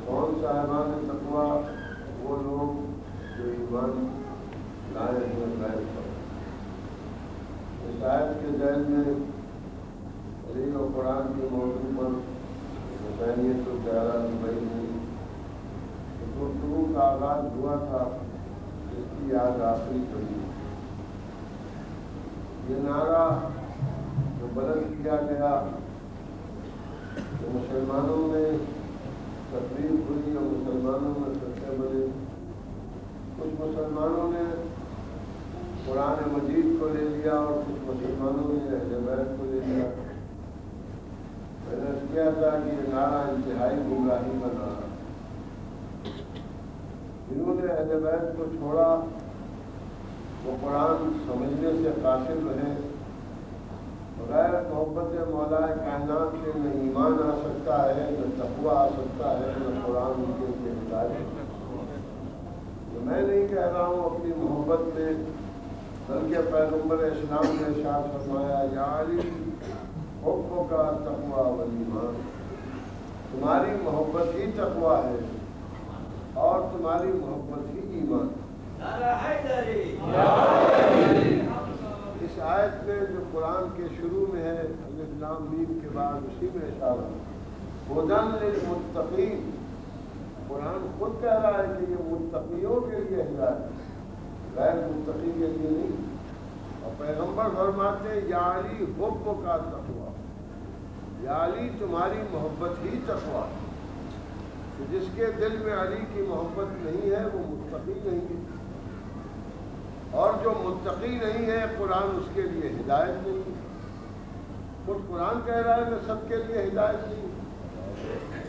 کون صاحبان تقویٰ؟ وہ لوگ جو ایمان لائے ہوئے غیب پر۔ اس آیت کے ذیل میں دلیل و قرآن کے موضوع پر حسینیت و چہرہ دبئی میں گفتگو کا آغاز ہوا تھا، جس کی آج آخری کڑی۔ یہ نعرہ جو بلند کیا گیا کہ مسلمانوں میں تقریر ہوئی اور مسلمانوں میں فتوے بنے، کچھ مسلمانوں نے قرآن مجید کو لے لیا اور کچھ مسلمانوں نے اہل بیت کو لے لیا۔ میں نے کیا تھا کہ یہ نعرہ انتہائی گمراہی کا نعرہ۔ جنہوں نے اہل بیت کو چھوڑا وہ قرآن سمجھنے سے قاصر رہے، بغیر محبت مولا کائنات سے نہ ایمان آ سکتا ہے، نہ تقویٰ آ سکتا ہے، نہ قرآن ان کے لیے ہدایت۔ میں نہیں کہہ رہا ہوں اپنی محبت میں، بلکہ پیغمبر اسلام نے ارشاد فرمایا یا علی حب کا تقویٰ والایمان، تمہاری محبت ہی تقویٰ ہے اور تمہاری محبت ہی ایمان۔ اس آیت میں جو قرآن کے شروع میں ہے الف لام میم کے بعد اسی میں اشارہ ہدی للمتقین، قرآن خود کہہ رہا ہے کہ یہ متقیوں کے لیے ہدایت، غیر متقی کے لیے نہیں۔ اور پیغمبر فرماتے یا علی حب کا تقویٰ، یا علی تمہاری محبت ہی تقویٰ، جس کے دل میں علی کی محبت نہیں ہے وہ متقی نہیں ہے، اور جو متقی نہیں ہے قرآن اس کے لیے ہدایت نہیں ہے۔ خود قرآن کہہ رہا ہے کہ سب کے لیے ہدایت نہیں،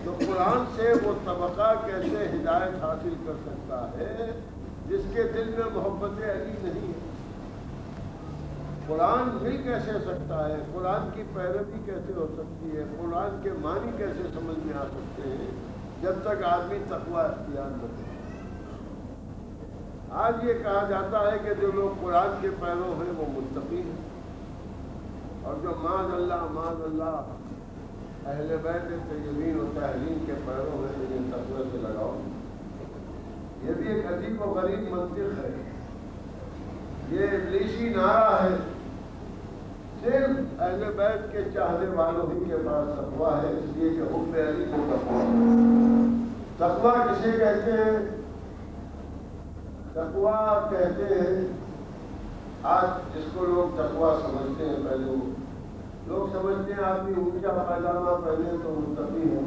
تو قرآن سے وہ طبقہ کیسے ہدایت حاصل کر سکتا ہے جس کے دل میں محبت علی نہیں ہے؟ قرآن مل کیسے سکتا ہے؟ قرآن کی پیروی کیسے ہو سکتی ہے؟ قرآن کے معنی کیسے سمجھ میں آ سکتے ہیں جب تک آدمی تقویٰ اختیار نہ کرے؟ آج یہ کہا جاتا ہے کہ جو لوگ قرآن کے پیرو ہیں وہ متقی ہیں، اور جو معاذ اللہ اہل بیت طیبین و طاہرین کے پیرو ہیں انہیں تقوی سے لگاؤ۔ یہ بھی ایک عجیب و غریب منطق ہے، یہ ابلیسی نعرہ ہے۔ صرف اہل بیت کے چاہنے والوں ہی کے پاس تقوی ہے، اس لیے کہ حب علی کو تقوی کسے کہتے ہیں؟ تقویٰ کہتے ہیں، آج جس کو لوگ تقویٰ سمجھتے ہیں، پہلے لوگ سمجھتے ہیں آدمی اونچا پاجامہ پہنے تو متقی ہے۔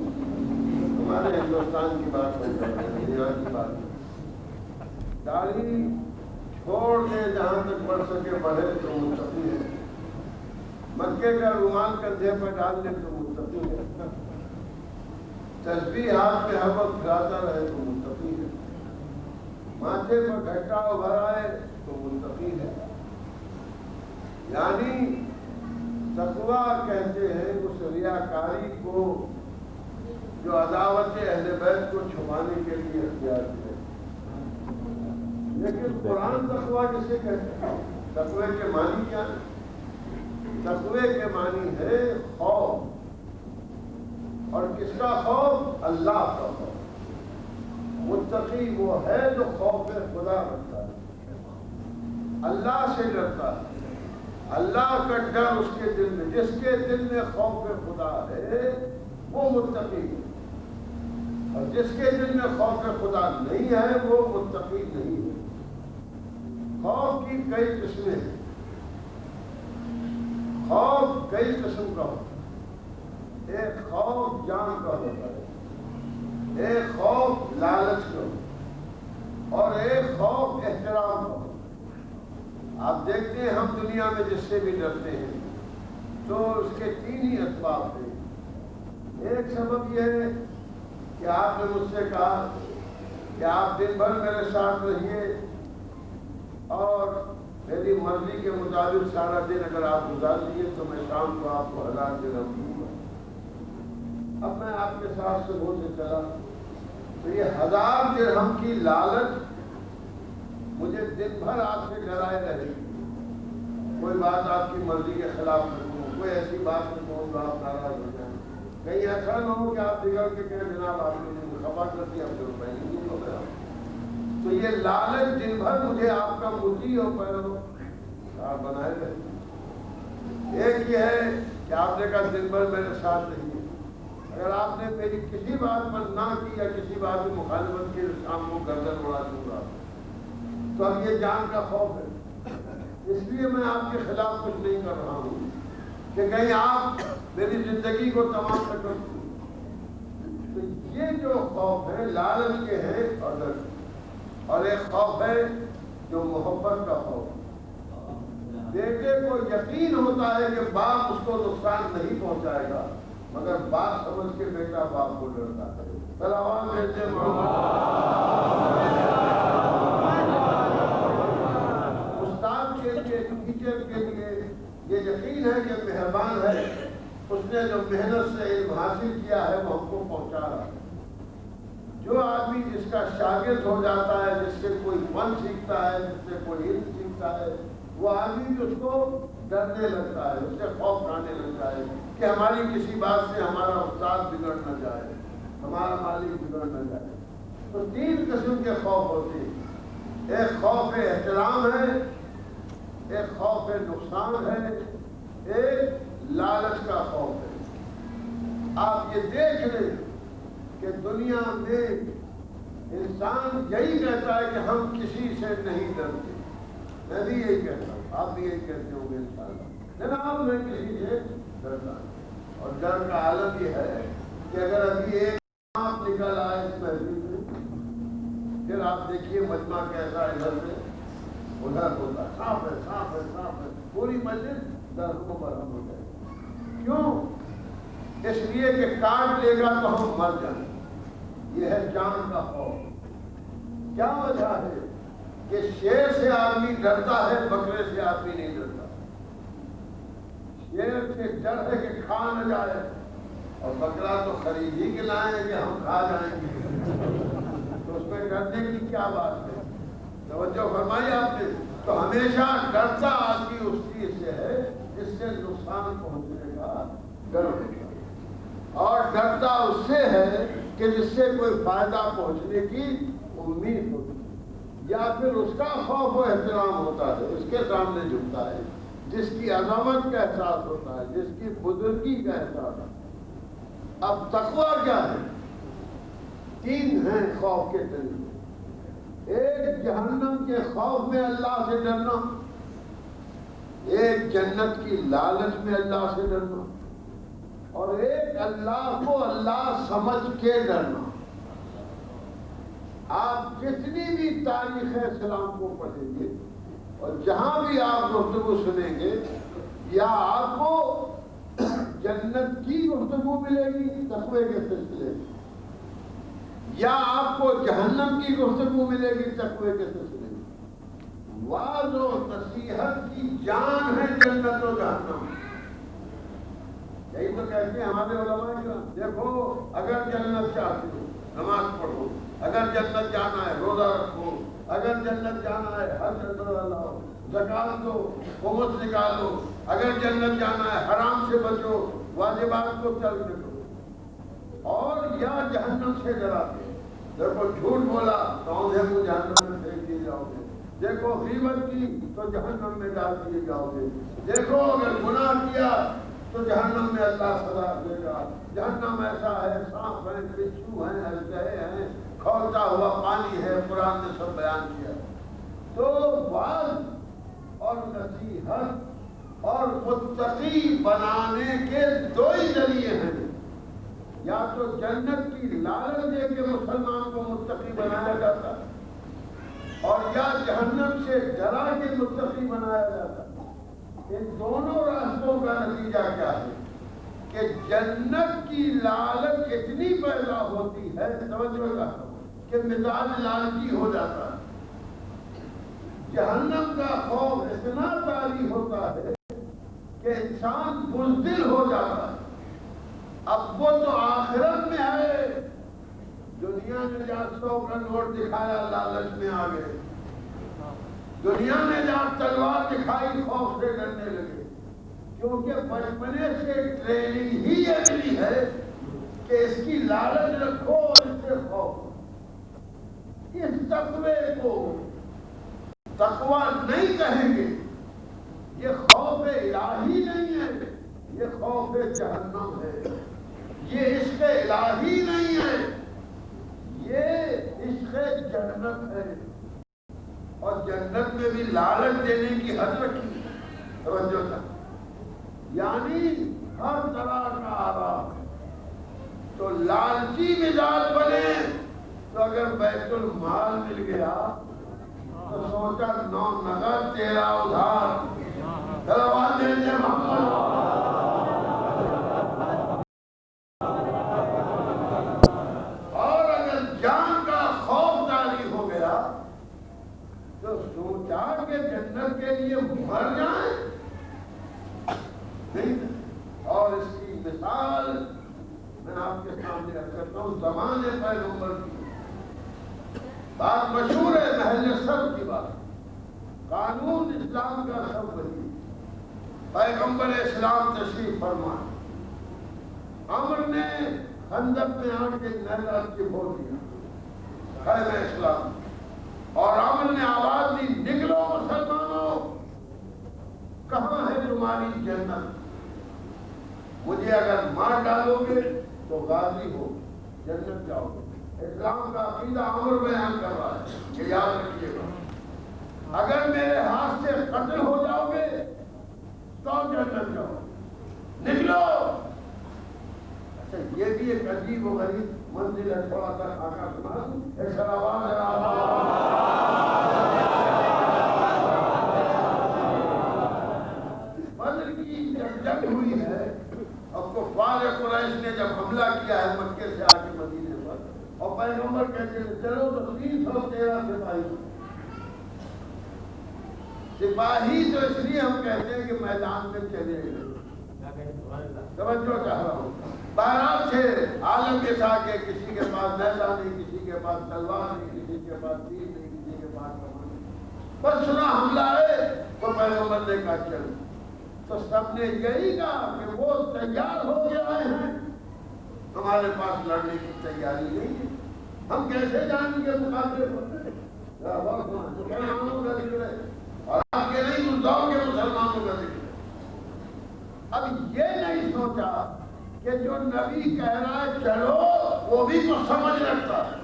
ہمارے ہندوستان کی بات نہیں کر رہے ہیں، دنیا کی بات ہے۔ داڑھی چھوڑ کے جہاں تک بڑھ سکے بڑھے تو متقی ہے، مکے کا رومال کندھے پر ڈال لے تو متقی ہے، تسبیح ہاتھ میں ہر وقت پھراتا رہے تو متقی ہے، ماتھے پر گھٹا ابھرائے تو متقی ہے۔ یعنی تقویٰ کہتے ہیں اس ریاکاری کو جو عداوت اہل بیت کو چھپانے کے لیے اختیار کیا۔ لیکن قرآن تقویٰ کسے کہتے ہیں؟ تقوی کے معنی کیا ہے؟ تقوی کے معنی ہے خوف، اور کس کا خوف؟ اللہ کا خوف۔ متقی وہ ہے جو خوف خدا رکھتا ہے، اللہ سے ڈرتا ہے، اللہ کا ڈر اس کے دل میں، جس کے دل میں خوف خدا ہے وہ متقی ہے، اور جس کے دل میں خوف خدا نہیں ہے وہ متقی نہیں ہے۔ خوف کی کئی قسمیں ہیں، خوف کئی قسم کا ہوتا ہے۔ ایک خوف جان کا ہوتا ہے، ایک خوف لالچ کا، اور ایک خوف دنیا میں جس سے بھی ڈرتے ہیں تو اس کے 3 ہی اسباب ہیں۔ ایک سبب یہ ہے کہ آپ نے مجھ سے کہا کہ آپ دن بھر میرے ساتھ رہیے اور میری مرضی کے مطابق سارا دن اگر آپ گزار لیے تو میں شام کو آپ کو 1000 درہم دوں گا۔ اب میں آپ کے ساتھ صبح سے چلا تو یہ 1000 درہم کی لالچ مجھے دن بھر آپ سے ڈرائے رہے گی۔ کوئی بات آپ کی مرضی کے خلاف نہ کروں، کوئی ایسی بات نہ کہوں تو آپ ناراض ہو جائیں، کہیں ایسا نہ ہو کہ آپ بگڑ کے کہیں جناب آپ نے مجھے خفا کر دیا، اب روپئے نہیں دوں گا۔ تو یہ لالچ دن بھر مجھے آپ کا مطیع اور پیروکار بنائے رہے۔ ایک یہ ہے کہ آپ نے کہا دن بھر میرے ساتھ رہیے، اگر آپ نے میری کسی بات پر نہ کی یا کسی بات میں مخالفت کی تو شام کو گردن اڑا دوں گا۔ تو اب یہ جان کا خوف ہے، اس لیے میں آپ کے خلاف کچھ نہیں کر رہا ہوں کہ کہیں آپ میری زندگی کو تمام نہ کر دیں۔ تو یہ جو خوف ہے لالچ کے ہیں اور ایک خوف ہے جو محبت کا خوف ہے۔ بیٹے کو یقین ہوتا ہے کہ باپ اس کو نقصان نہیں پہنچائے گا، مگر باپ سمجھ کے بیٹا باپ کو ڈرتا ہے۔ سلام بھیجتے محمد۔ استاد کے لیے، ٹیچر کے لیے یہ یقین ہے کہ مہربان ہے، اس نے جو محنت سے علم حاصل کیا ہے وہ ہم کو پہنچا رہا ہے۔ جو آدمی جس کا شاگرد ہو جاتا ہے، جس سے کوئی فن سیکھتا ہے، جس سے کوئی علم سیکھتا ہے، وہ آدمی اس کو ڈرنے لگتا ہے، اس سے خوف کھانے لگتا ہے کہ ہماری کسی بات سے ہمارا استاد بگڑ نہ جائے، ہمارا مالک بگڑ نہ جائے۔ تو 3 قسم کے خوف ہوتے ہیں، ایک خوف احترام ہے، ایک خوف نقصان ہے، ایک لالچ کا خوف ہے۔ آپ یہ دیکھ لیں کہ دنیا میں انسان یہی کہتا ہے کہ ہم کسی سے نہیں ڈرتے۔ میں بھی یہی کہتا ہوں، آپ بھی یہی کہتے ہوں گے انشاءاللہ، جناب میں کسی سے ڈرتا ہوں۔ اور ڈر کا عالم یہ ہے کہ اگر ابھی ایک سانپ نکل آئے اس محفل میں، پھر آپ دیکھیے مجمع کیسا ادھر سے ادھر ہوتا ہے، سانپ ہے سانپ ہے سانپ ہے، پوری مسجد ڈر کو برہم ہو جائے۔ کیوں؟ اس لیے کہ کاٹ لے گا تو ہم مر جائیں۔ یہ ہے جان کا خوف۔ کیا وجہ ہے کہ شیر سے آدمی ڈرتا ہے، بکرے سے آدمی نہیں ڈرتا۔ شیر سے ڈر ہے کہ کھا نہ جائے، اور بکرا تو خرید ہی کے لائیں کہ ہم کھا جائیں گے، تو اس میں ڈرنے کی کیا بات ہے؟ توجہ فرمائی آپ نے۔ تو ہمیشہ ڈرتا آدمی اس چیز سے ہے جس سے نقصان پہنچنے کا ڈر ہوتا ہے، اور ڈرتا اس سے ہے کہ جس سے کوئی فائدہ پہنچنے کی امید ہوتی ہے، یا پھر اس کا خوف و احترام ہوتا ہے، اس کے سامنے جھکتا ہے، جس کی عظمت کا احساس ہوتا ہے، جس کی بزرگی کا احساس ہے۔ اب تقویٰ کیا ہے؟ 3 ہیں خوف کے طریقے۔ ایک جہنم کے خوف میں اللہ سے ڈرنا، ایک جنت کی لالچ میں اللہ سے ڈرنا، اور ایک اللہ کو اللہ سمجھ کے ڈرنا۔ آپ جتنی بھی تاریخ اسلام کو پڑھیں گے اور جہاں بھی آپ گفتگو سنیں گے، یا آپ کو جنت کی گفتگو ملے گی تقوی کے سلسلے میں، یا آپ کو جہنم کی گفتگو ملے گی تقوی کے سلسلے میں۔ وعظ و نصیحت کی جان ہے جنت و جہنم۔ یہی تو کہتے ہیں ہمارے علماء کرام، دیکھو اگر جنت چاہتے ہو نماز پڑھو، اگر جنت جانا ہے روزہ رکھو، اگر جنت جانا ہے حج لاؤ، زکات دو، خمس نکالو، اگر جنت جانا ہے حرام سے بچو، واجبات کو چل کرو، اور یا جہنم سے ڈراتے۔ دیکھو جھوٹ بولا تو جہنم میں پھینک دیے جاؤ گے، دیکھو غیبت کی تو جہنم میں ڈال دیے جاؤ گے، دیکھو اگر گناہ کیا تو جہنم میں اللہ سزا دے گا۔ جہنم ایسا ہے، سانپ ہے، بچھو ہیں، اژدہے ہیں، کھولتا ہوا پانی ہے، قرآن نے سب بیان کیا۔ تو وعظ اور نصیحت اور متقی بنانے کے 2 ہی ذریعے ہیں، یا تو جنت کی لالچ دے کے مسلمان کو متقی بنایا جاتا ہے، اور یا جہنم سے ڈرا کے متقی بنایا جاتا ہے۔ ان دونوں راستوں کا نتیجہ کیا ہے کہ جنت کی لالچ اتنی پیدا ہوتی ہے توجہ کا کہ مزاج لالچی ہو جاتا ہے. جہنم کا خوف اتنا طاری ہوتا ہے کہ انسان بزدل ہو جاتا ہے. اب وہ تو آخرت میں ہے، دنیا نے جہاں 100 کا نوٹ دکھایا لالچ میں آ گئے، دنیا نے جہاں تلوار دکھائی خوف سے ڈرنے لگے، کیونکہ بچپنے سے ٹریننگ ہی یہ ملی ہے کہ اس کی لالچ رکھو اور اس سے خوف. اس تقوی کو تقوی نہیں کہیں گے، یہ خوف الہی نہیں ہے، یہ خوف جہنم ہے. یہ عشق الہی نہیں ہے، یہ عشق جنت ہے. اور جنت میں بھی لالچ دینے کی حد رکھی توجہ تھا، یعنی ہر طرح کا آرام. تو لالچی مزاج بنے تو اگر بیت المال مل گیا تو سوچا 9 نقد 13 ادھار دروازہ دے دے محمد. اور اگر جان کا خوف طاری ہو گیا تو سوچا کہ جنت کے لیے مر جائیں نہیں. اور اس کی مثال میں آپ کے سامنے رکھ سکتا ہوں. زمانے پیغمبر کی بات مشہور ہے، محل سب کی بات. قانون اسلام کا سب وہی، پیغمبر اسلام تشریف فرمائے. عمر نے خندق میں آ کے نہر کی بول دیا خیمہ اسلام، اور عمر نے آواز دی نکلو مسلمانوں، کہاں ہے تمہاری جنت؟ مجھے اگر مار ڈالو گے تو غازی ہو جنت جاؤ گے. اسلام کا عقیدہ عمر بیان کر رہا ہے کہ یاد رکھیے گا، اگر میرے ہاتھ سے قتل ہو جاؤ گے تو جنت جاؤ، نکلو. اچھا یہ بھی ایک عجیب و غریب منزل ہے. تھوڑا سا آقا سنا ایک سلام بدر کی جب جنگ ہوئی ہے اور کفار قریش نے جب حملہ کیا ہے مکے سے آ کے مدینے پر، اور پیغمبر کہتے ہیں چلو تو 313 سپاہی تو اس لیے ہم کہتے ہیں کہ میدان میں چلے گئے. توجہ چاہ رہا ہوں. بہرحال سے عالم یہ تھا کہ کسی کے پاس نیزہ نہیں، کسی کے پاس تلوار نہیں، کسی کے پاس تیر نہیں، کسی کے پاس کمان نہیں. بس سنا حملہ ہے تو پیغمبر نے کہا چل. تو سب نے یہی کہا کہ وہ تیار ہو کے آئے ہیں، ہمارے پاس لڑنے کی تیاری نہیں ہے، ہم کیسے جائیں گے مقابلے پر؟ مسلمانوں کا ذکر ہے اور آپ کے نہیں مردوں کے مسلمانوں کا ذکر ہے. اب یہ نہیں سوچا کہ جو نبی کہہ رہا ہے چلو وہ بھی تو سمجھ رکھتا ہے.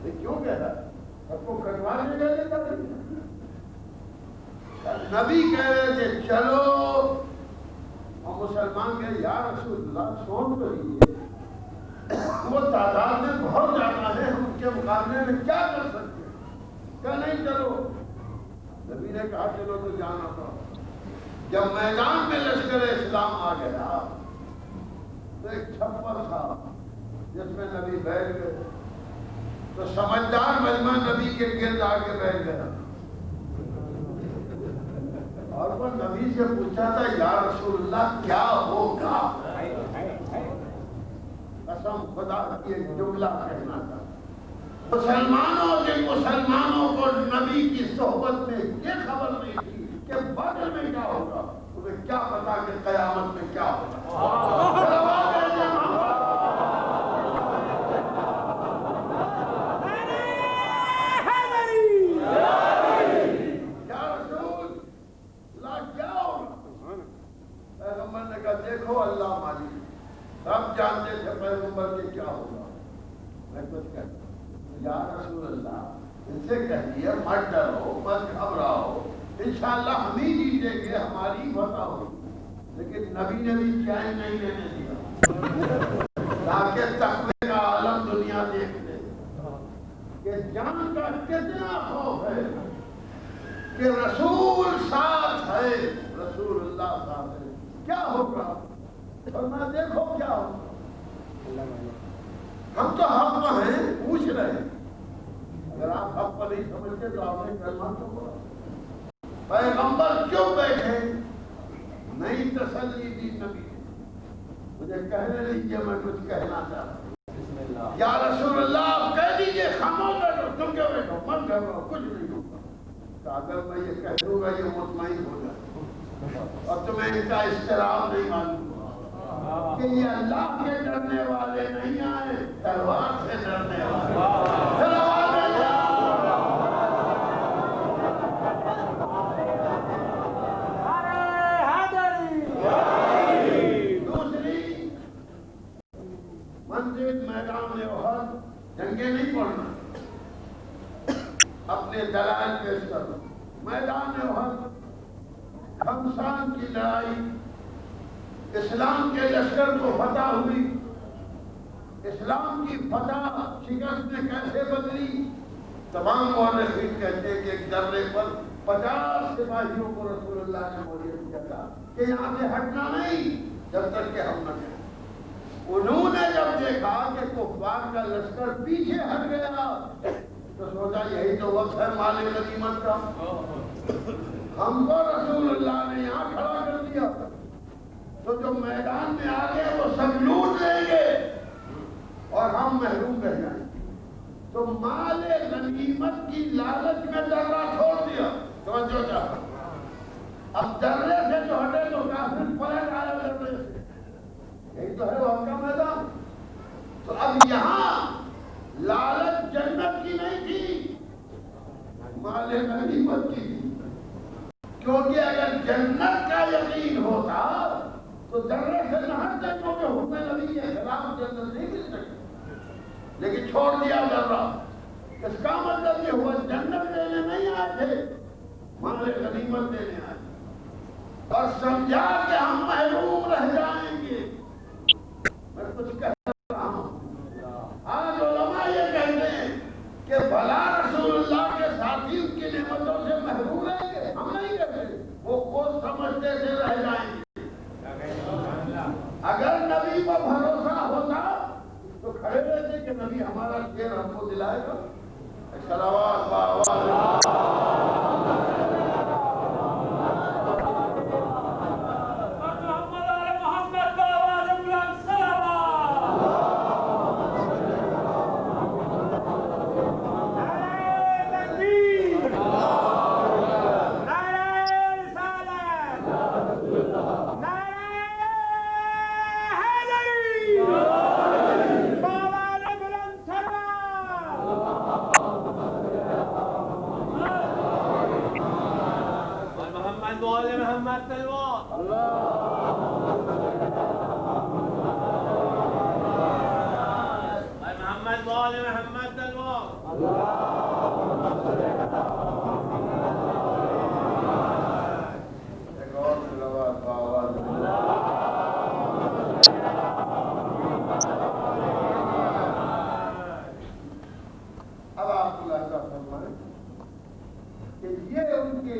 یہ کیوں کہہ رہا ہے؟ سب کو کٹوانے کے لیے کر دیں. نبی کہہ رہے تھے چلو، اور مسلمان کہے یا رسول اللہ سوچ تو لیجیے، وہ تعداد میں بہت زیادہ ہے، ہم ان کے مقابلے میں کیا کر سکتے ہیں؟ کہ نہیں چلو. نبی نے کہا چلو تو جانا تھا. جب میدان میں لشکر اسلام آ گیا تو ایک چھپر تھا جس میں نبی بیٹھ گئے. تو سمجھدار مجمع نبی کے گرد آ کے بیٹھ گیا اور وہ نبی سے پوچھا تھا یا رسول اللہ کیا ہوگا؟ قسم خدا کی ایک جملہ کہنا تھا. مسلمانوں کے مسلمانوں کو نبی کی صحبت میں یہ خبر نہیں تھی کہ بدر میں کیا ہوگا. تمہیں کیا پتا کہ قیامت میں کیا ہوگا؟ دیکھو اللہ مالک، رب جانتے تھے پیغمبر کے کیا ہوگا. میں کچھ کہتا ہوں یا رسول اللہ ان سے کہیے مت ڈرو مت گھبراؤ، انشاءاللہ ہم ہی جیتیں گے، ہماری فتح ہوگی. لیکن نبی نے بھی چین نہیں لینے دیا تاکہ تقوی کا عالم دنیا دیکھ لے کہ جان کا کتنا خوف ہے کہ رسول ساتھ ہے. رسول اللہ صلی اللہ علیہ وسلم کیا ہوگا؟ فرمایا دیکھو کیا ہوگا. ہم تو حق پر ہیں، پوچھ رہے ہیں. اگر آپ حق پر نہیں سمجھتے تو آپ نے کلمہ تو بولا. پیغمبر کیوں بیٹھے؟ نئی تسلی دی نبی نے. مجھے کہنے لیجیے، میں کچھ کہنا چاہتا ہوں. یا رسول اللہ آپ کہہ دیجیے خاموش بیٹھو. تم کیوں بیٹھو؟ من کر رہا ہوں، کچھ نہیں ہوگا. تو اگر میں یہ کہہ دوں گا یہ مطمئن ہو جائے اور تمہیں ان کا احترام نہیں معلوم کہ یہ اللہ کے ڈرنے والے نہیں آئے، تلوار سے ڈرنے والے. دوسری منزل میدان احد، جنگیں نہیں پڑھنا، اپنے دلائل پیش کرو. میدان احد خمسان کی لڑائی، اسلام کے لشکر کو فتح ہوئی. اسلام کی فتح شکست نے کیسے بدلی؟ تمام مورخین کہتے ہیں کہ ایک درے پر 50 سپاہیوں کو رسول اللہ نے مہیا کیا تھا کہ یہاں سے ہٹنا نہیں جب تک کہ ہم نہ جائیں. انہوں نے جب دیکھا کہ کفار کا لشکر پیچھے ہٹ گیا تو سوچا یہی تو وقت ہے مال غنیمت کا. ہم کو رسول اللہ نے یہاں کھڑا کر دیا تو جو میدان میں آ گئے وہ سب لوٹ لیں گے اور ہم محروم رہ جائیں گے. تو مال غنیمت کی لالچ میں درہ چھوڑ دیا. توجہ چاہتا اب درے سے جو ہٹے تو کافر پلٹ آیا درے سے. یہی تو ہے وہاں کا میدان. تو اب یہاں لالچ جنت کی نہیں تھی، مال غنیمت کی تھی. کیونکہ اگر جنت کا یقین ہوتا تو درے سے نہ ہٹتے، کیونکہ حکم نبی کے خلاف جنت نہیں مل سکتی. لیکن چھوڑ دیا درہ. اس کا مطلب یہ ہوا جنت دینے نہیں آئے تھے، مال غنیمت دینے آئے اور سمجھا کہ ہم محروم رہ جائیں گے. میں کچھ کہہ رہا ہوں. آج علماء یہ کہتے ہیں کہ بھلا رسول اللہ کے ساتھی ان کی نعمتوں سے محروم رہیں گے. ہم نہیں کہتے، وہ خود سمجھتے سے رہ جائیں گے. اگر نبی پر بھروسہ ہوتا تو کھڑے رہتے کہ نبی ہمارا شعر ہم کو دلائے گا. صلوات بآواز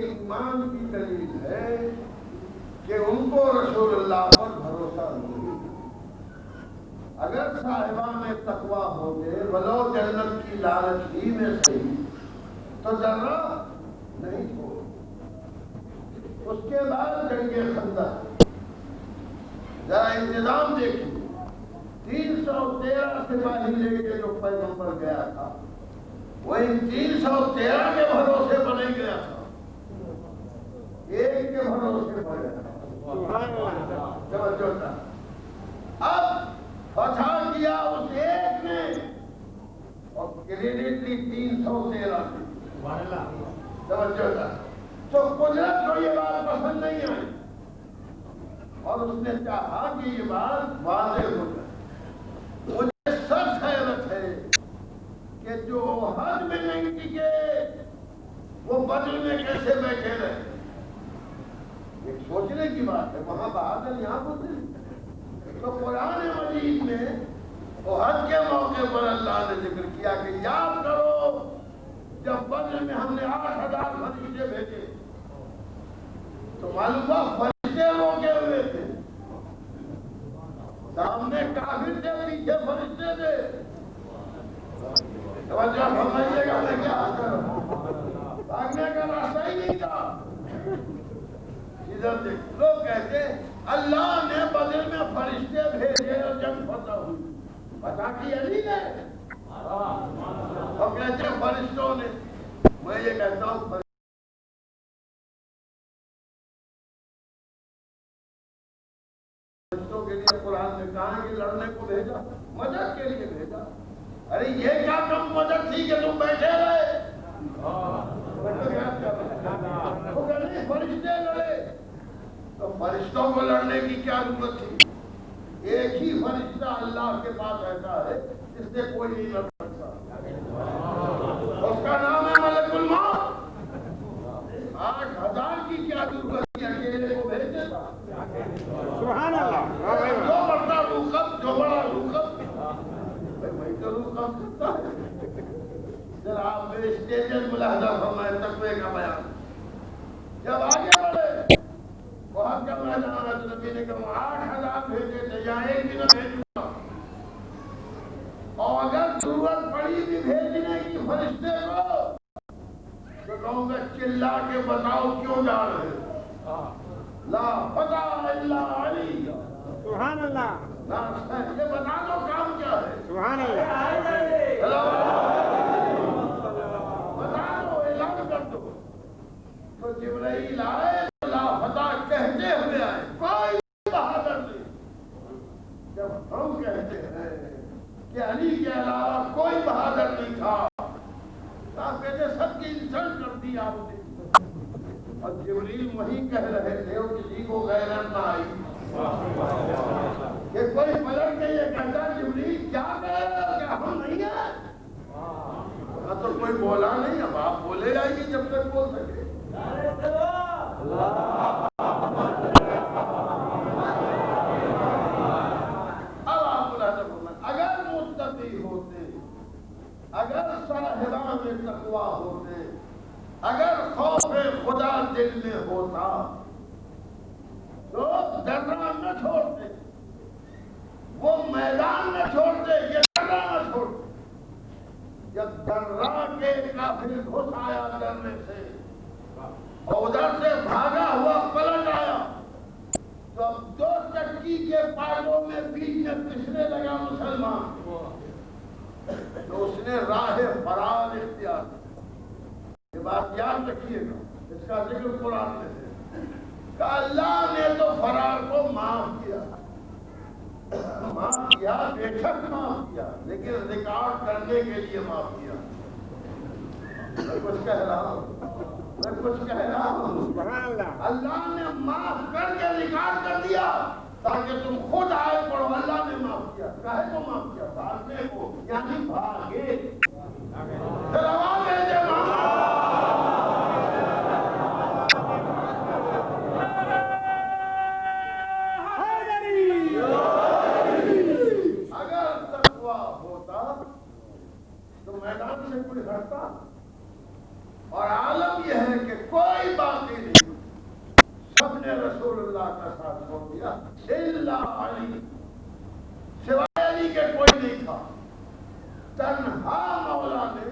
ایمان کی دلیل ہے کہ ان کو رسول اللہ پر بھروسہ نہیں. اگر صاحبان تقوی ہوتے ولو جنت کی لالچ ہی میں صحیح تو ذرا نہیں چھوڑ. اس کے بعد جنگ خندق، ذرا انتظام دیکھیں. 313 سپاہی لے کے جو پیغمبر گیا تھا وہ ان 313 کے بھروسے پر نہیں گیا تھا، ایک کے بھروسے پر گیا. توجہ تھا. اب فتح کیا اس ایک نے اور کریڈٹ لی 313 نے. توجہ تھا. تو قدرت کو یہ بات پسند نہیں آئی اور اس نے چاہا کہ یہ بات واضح ہو جائے. مجھے سچ حیرت ہے کہ جو حد میں نہیں ٹکے وہ بدر میں کیسے بیٹھے رہے. ایک سوچنے کی بات ہے. وہاں بہادر یہاں گزرے. تو قرآن مجید میں احد کے موقع پر اللہ نے ذکر کیا کہ یاد کرو جب بدر میں ہم نے 8000 فرشتے بھیجے تو معلوم ہوا فرشتے روکے ہوئے تھے، سامنے کافر تھے، پیچھے فرشتے تھے. توجہ فرمائیے گا میں کیا کر رہا ہوں، بھاگنے کا راستہ ہی نہیں تھا. ادھر دیکھ، لوگ کہتے اللہ نے بدل میں فرشتے بھیجے اور جنگ فتح ہوئی. پتا کی علی نے اور کہتے فرشتوں نے. میں یہ کہتا ہوں فرشتوں کے لیے قرآن نے کہا کہ لڑنے کو بھیجا، مدد کے لیے بھیجا. ارے یہ کیا کم مدد تھی کہ تم بیٹھے رہے؟ وہ کہتے فرشتے لڑے، تو فرشتوں کو لڑنے کی کیا ضرورت تھی؟ ایک ہی فرشتہ اللہ کے پاس ایسا ہے جس سے کوئی نہیں لڑ سکتا، اس کا نام ہے ملک الموت. 8,000 کی کیا ضرورت تھی اکیلے کو بھیج دیتا؟ سبحان اللہ. جو بڑا روخب، جو بڑا روخب، وہی تو روخب کرتا ہے. ذرا آپ میرے اسٹیجز ملاحظہ فرمائے تقوی کا بیان. جب آگے بڑھے بہت کا میدان ہے تو نبی نے کہا 8,000 بھیجے تھے یا ایک بھی نہ بھیجوں گا، اور اگر ضرورت پڑی بھی بھیجنے کی فرشتے کو تو کہوں گا چلا کے بتاؤ کیوں جا رہے؟ لا فتح الا علی. سبحان اللہ. یہ بتا دو کام کیا ہے. سبحان اللہ. بتا دو، اعلان کر دو. تو جبرائیل آئے کہتے ہوئے آئے، کوئی بہادر نہیں. جب ہم کہتے ہیں کہ علی کے علاوہ کوئی بہادر نہیں تھا، آپ کہتے سب کی انسلٹ کر دی آپ نے. اور جبریل وہی کہہ رہے تھے اور کسی کو غیرت نہ آئی کہ کوئی پلٹ کے یہ کہتا جبریل کیا کہہ رہے ہو، کیا ہم نہیں ہیں؟ تو کوئی بولا نہیں. اب آپ بولے جائیے جب تک بول سکے. اگر متقی ہوتے، اگر صاحبان تقوی ہوتے، اگر خوف خدا دل میں ہوتا تو درہ نہ چھوڑتے، وہ میدان نہ چھوڑتے، یہ درہ نہ چھوڑتے. جب درہ کے کافر گھس آیا درنے سے اور ادھر سے بھاگا ہوا پلٹ آیا تو اب 2 چکی کے پاگوں میں بیچ میں پسنے لگا مسلمان، تو اس نے راہ فرار اختیار کی. یہ بات یاد رکھیے گا، اس کا ذکر قرآن میں ہے کہ اللہ نے تو فرار کو معاف کیا، بے شک معاف کیا، لیکن ریکارڈ کرنے کے لیے معاف کیا. میں کچھ کہہ رہا ہوں، اللہ نے معاف کر کے ریکارڈ کر دیا تاکہ تم خود آئے پڑھو. اللہ نے معاف کیا، کہے کو معاف کیا؟ بھاگنے کو، یعنی بھاگے. اگر تقویٰ ہوتا تو میدان سے کوئی ہٹتا. اور عالم یہ ہے کہ کوئی باقی نہیں، سب نے رسول اللہ کا ساتھ چھوڑ دیا الا علی، سوائے علی کے کوئی نہیں تھا. تنہا مولا نے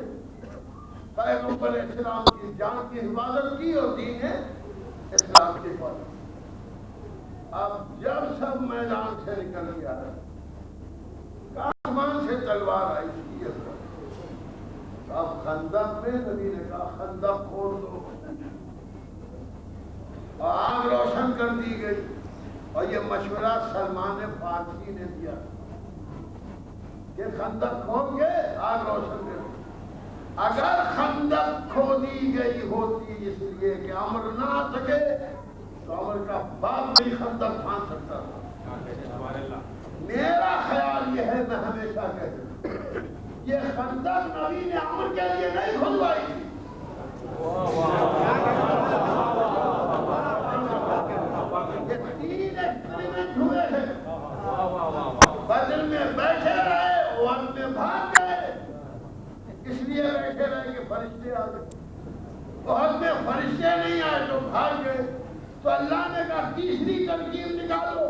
پیغمبر اسلام کی جان کی حفاظت کی اور دین اسلام کی حفاظت. اب جب سب میدان سے نکل گیا، آسمان سے تلوار آئی تھی. اب خندق میں نبی نے کہا خندق کھول دو، اور آگ روشن کر دی گئی. اور یہ مشورہ سلمان فارسی نے دیا کہ خندق کھود کے آگ روشن کر دی. اگر خندق کھودی گئی ہوتی اس لیے کہ عمر نہ آ سکے تو عمر کا باپ بھی خندق پھانس سکتا تھا. میرا خیال یہ ہے، میں ہمیشہ کہتا ہوں، یہ خندق نبی نے عمر کے لیے نہیں کھلوائی تھی. یہ 3 ایکسپریمنٹ ہوئے ہیں. بدر میں بیٹھے رہے، وقت میں بھاگ گئے. اس لیے بیٹھے رہے کہ فرشتے آ گئے. بہت میں فرشتے نہیں آئے تو بھاگ گئے. تو اللہ نے کہا تیسری ترکیب نکالو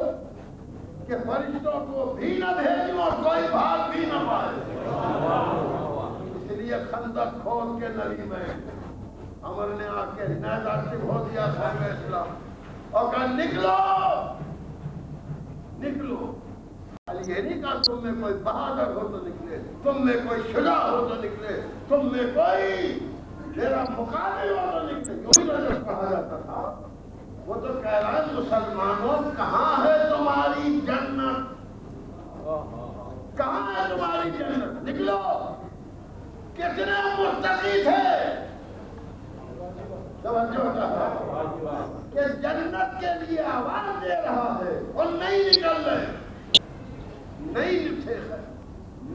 کہ فرشتوں کو بھی نہ بھیجو اور کوئی بھاگ بھی نہ پائے۔ اس لیے خندق کھود کے نبی میں عمر نے آ کے نیزہ ٹکو دیا خیمہ اسلام اور کہا نکلو نکلو۔ یہ نہیں کہا تم میں کوئی بہادر ہو تو نکلے، تم میں کوئی شجاع ہو تو نکلے، تم میں کوئی میرا مقابل ہو تو نکلے۔ یوں ہی تو کہا جاتا تھا۔ وہ تو کہہ رہا ہے مسلمانوں کہاں ہے تمہاری جنت، کہاں ہے تمہاری جنت، نکلو۔ کتنے متقی تھے، توجہ چاہتا کہ جنت کے لیے آواز دے رہا ہے اور نہیں نکل رہے، نہیں اٹھے ہیں۔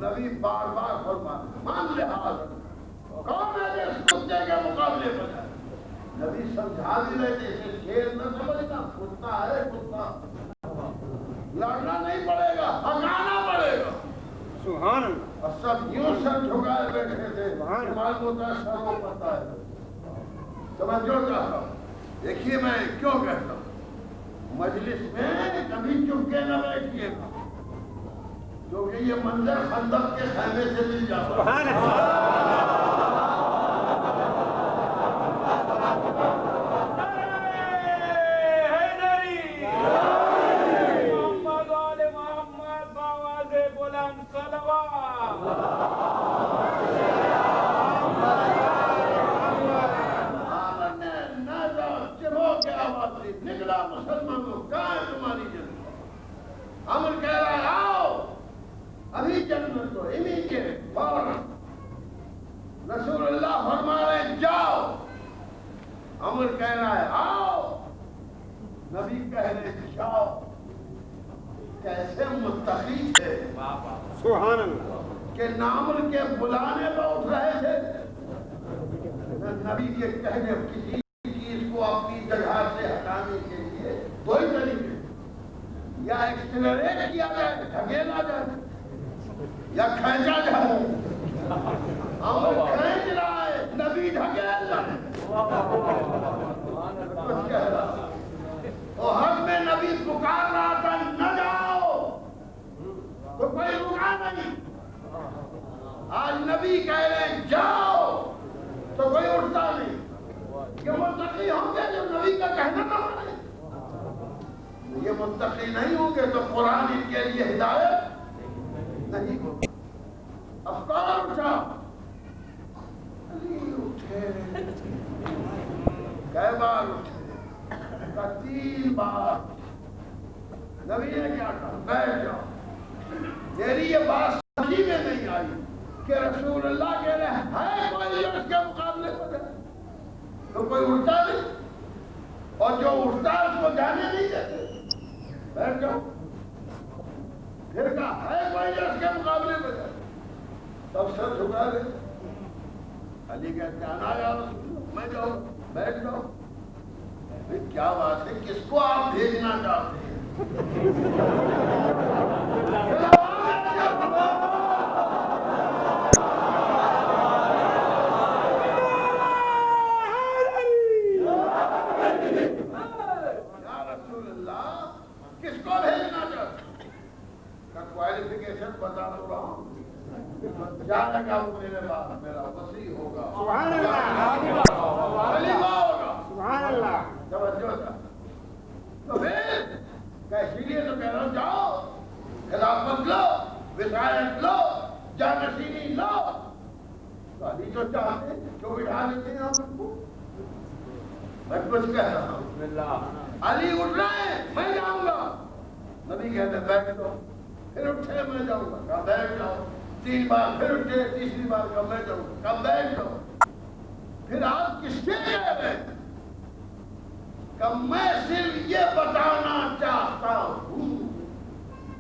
نبی بار بار فرماتے مان لحاظ کون ہے اس کتے کے مقابلے پر ہے؟ نبی سمجھا بھی رہے تھے اسے شیر نہ سمجھنا، کتا ہے کتا، لڑنا نہیں پڑے گا، بھگانا پڑے گا۔ سبحان اللہ۔ اور سب یوں سر جھکائے بیٹھے تھے، معلوم ہوتا ہے سر کو پتہ ہے۔ سمجھو چاہتا ہوں، دیکھیے میں کیوں کہتا ہوں مجلس میں کبھی چپ کے نہ بیٹھیے گا، کیونکہ یہ منظر خندق کے خیمے سے مل جاتا ہے۔ سبحان اللہ۔ نکلا مسلمانوں کہاں ہے تمہاری جنت؟ عمر کہہ رہا ہے آؤ ابھی جنت کو امیڈیٹ فوراً۔ رسول اللہ فرما رہے جاؤ، عمر کہہ رہا ہے آؤ، نبی کہہ رہے جاؤ۔ کیسے متقی تھے، سبحان اللہ، کہ نہ عمر کے بلانے پر اٹھ رہے تھے نہ نبی کے کہنے کسی کو اپنی جگہ سے ہٹانے کے لیے کوئی طریقے، یا ایکسلریٹ کیا جائے، دھکیلا جائے، یا کھینچا جائے۔ عمر کھینچ رہا ہے، نبی دھکیل رہا ہے۔ کچھ کہہ رہا اور حق میں نبی پکار رہا تھا نہ جاؤ تو کوئی رکا نہیں۔ آج نبی کہہ رہے ہیں جاؤ تو کوئی اٹھتا نہیں۔ یہ متقی ہوں گے جو نبی کا کہنا نہ مانے، یہ متقی نہیں ہوں گے تو قرآن ان کے لیے ہدایت نہیں ہوگی۔ افکار اٹھا، علی اٹھے، کئی بار اٹھے، 3 بار۔ نبی نے کیا کہا بیٹھ جاؤ۔ میری یہ بات سمجھی میں نہیں آئی کہ رسول اللہ کہہ رہے ہیں کوئی جو اس کے مقابلے پر ہے، تو کوئی اٹھتا نہیں، اور جو اٹھتا ہے اس کو جانے نہیں دیتے۔ بیٹھ جاؤ۔ پھر کہا ہے کوئی جو اس کے مقابلے میں جائے، تب سر جھکا دے۔ علی کہتے ہیں آنا یا رسول اللہ، میں جاؤں، بیٹھ جاؤ۔ کیا بات ہے، کس کو آپ بھیجنا چاہتے ہیں؟ کوالیفیکیشن بتا دو رہا ہوں، جانے کا وہ میرے بعد میرا وسیع ہوگا، سبحان اللہ، خلیفہ ہوگا، سبحان اللہ۔ توجہ تھا۔ تو پھر اسی لیے تو کہہ رہا ہوں جاؤ، خلافت لو، ولایت لو، جانشینی لو۔ تو علی تو چاہتے ہیں جو بٹھا دیتے ہیں آپ کو۔ میں کچھ کہہ رہا ہوں، علی اٹھ رہے ہیں میں جاؤں گا، نبی کہتے ہیں بیٹھ جاؤ۔ پھر اٹھے میں جاؤں گا، کہا بیٹھ جاؤ۔ 3 بار پھر اٹھے، تیسری بار کہا میں جاؤں گا، کہا بیٹھ جاؤ۔ پھر آپ کس سے کہہ رہے ہیں کہ میں صرف یہ بتانا چاہتا ہوں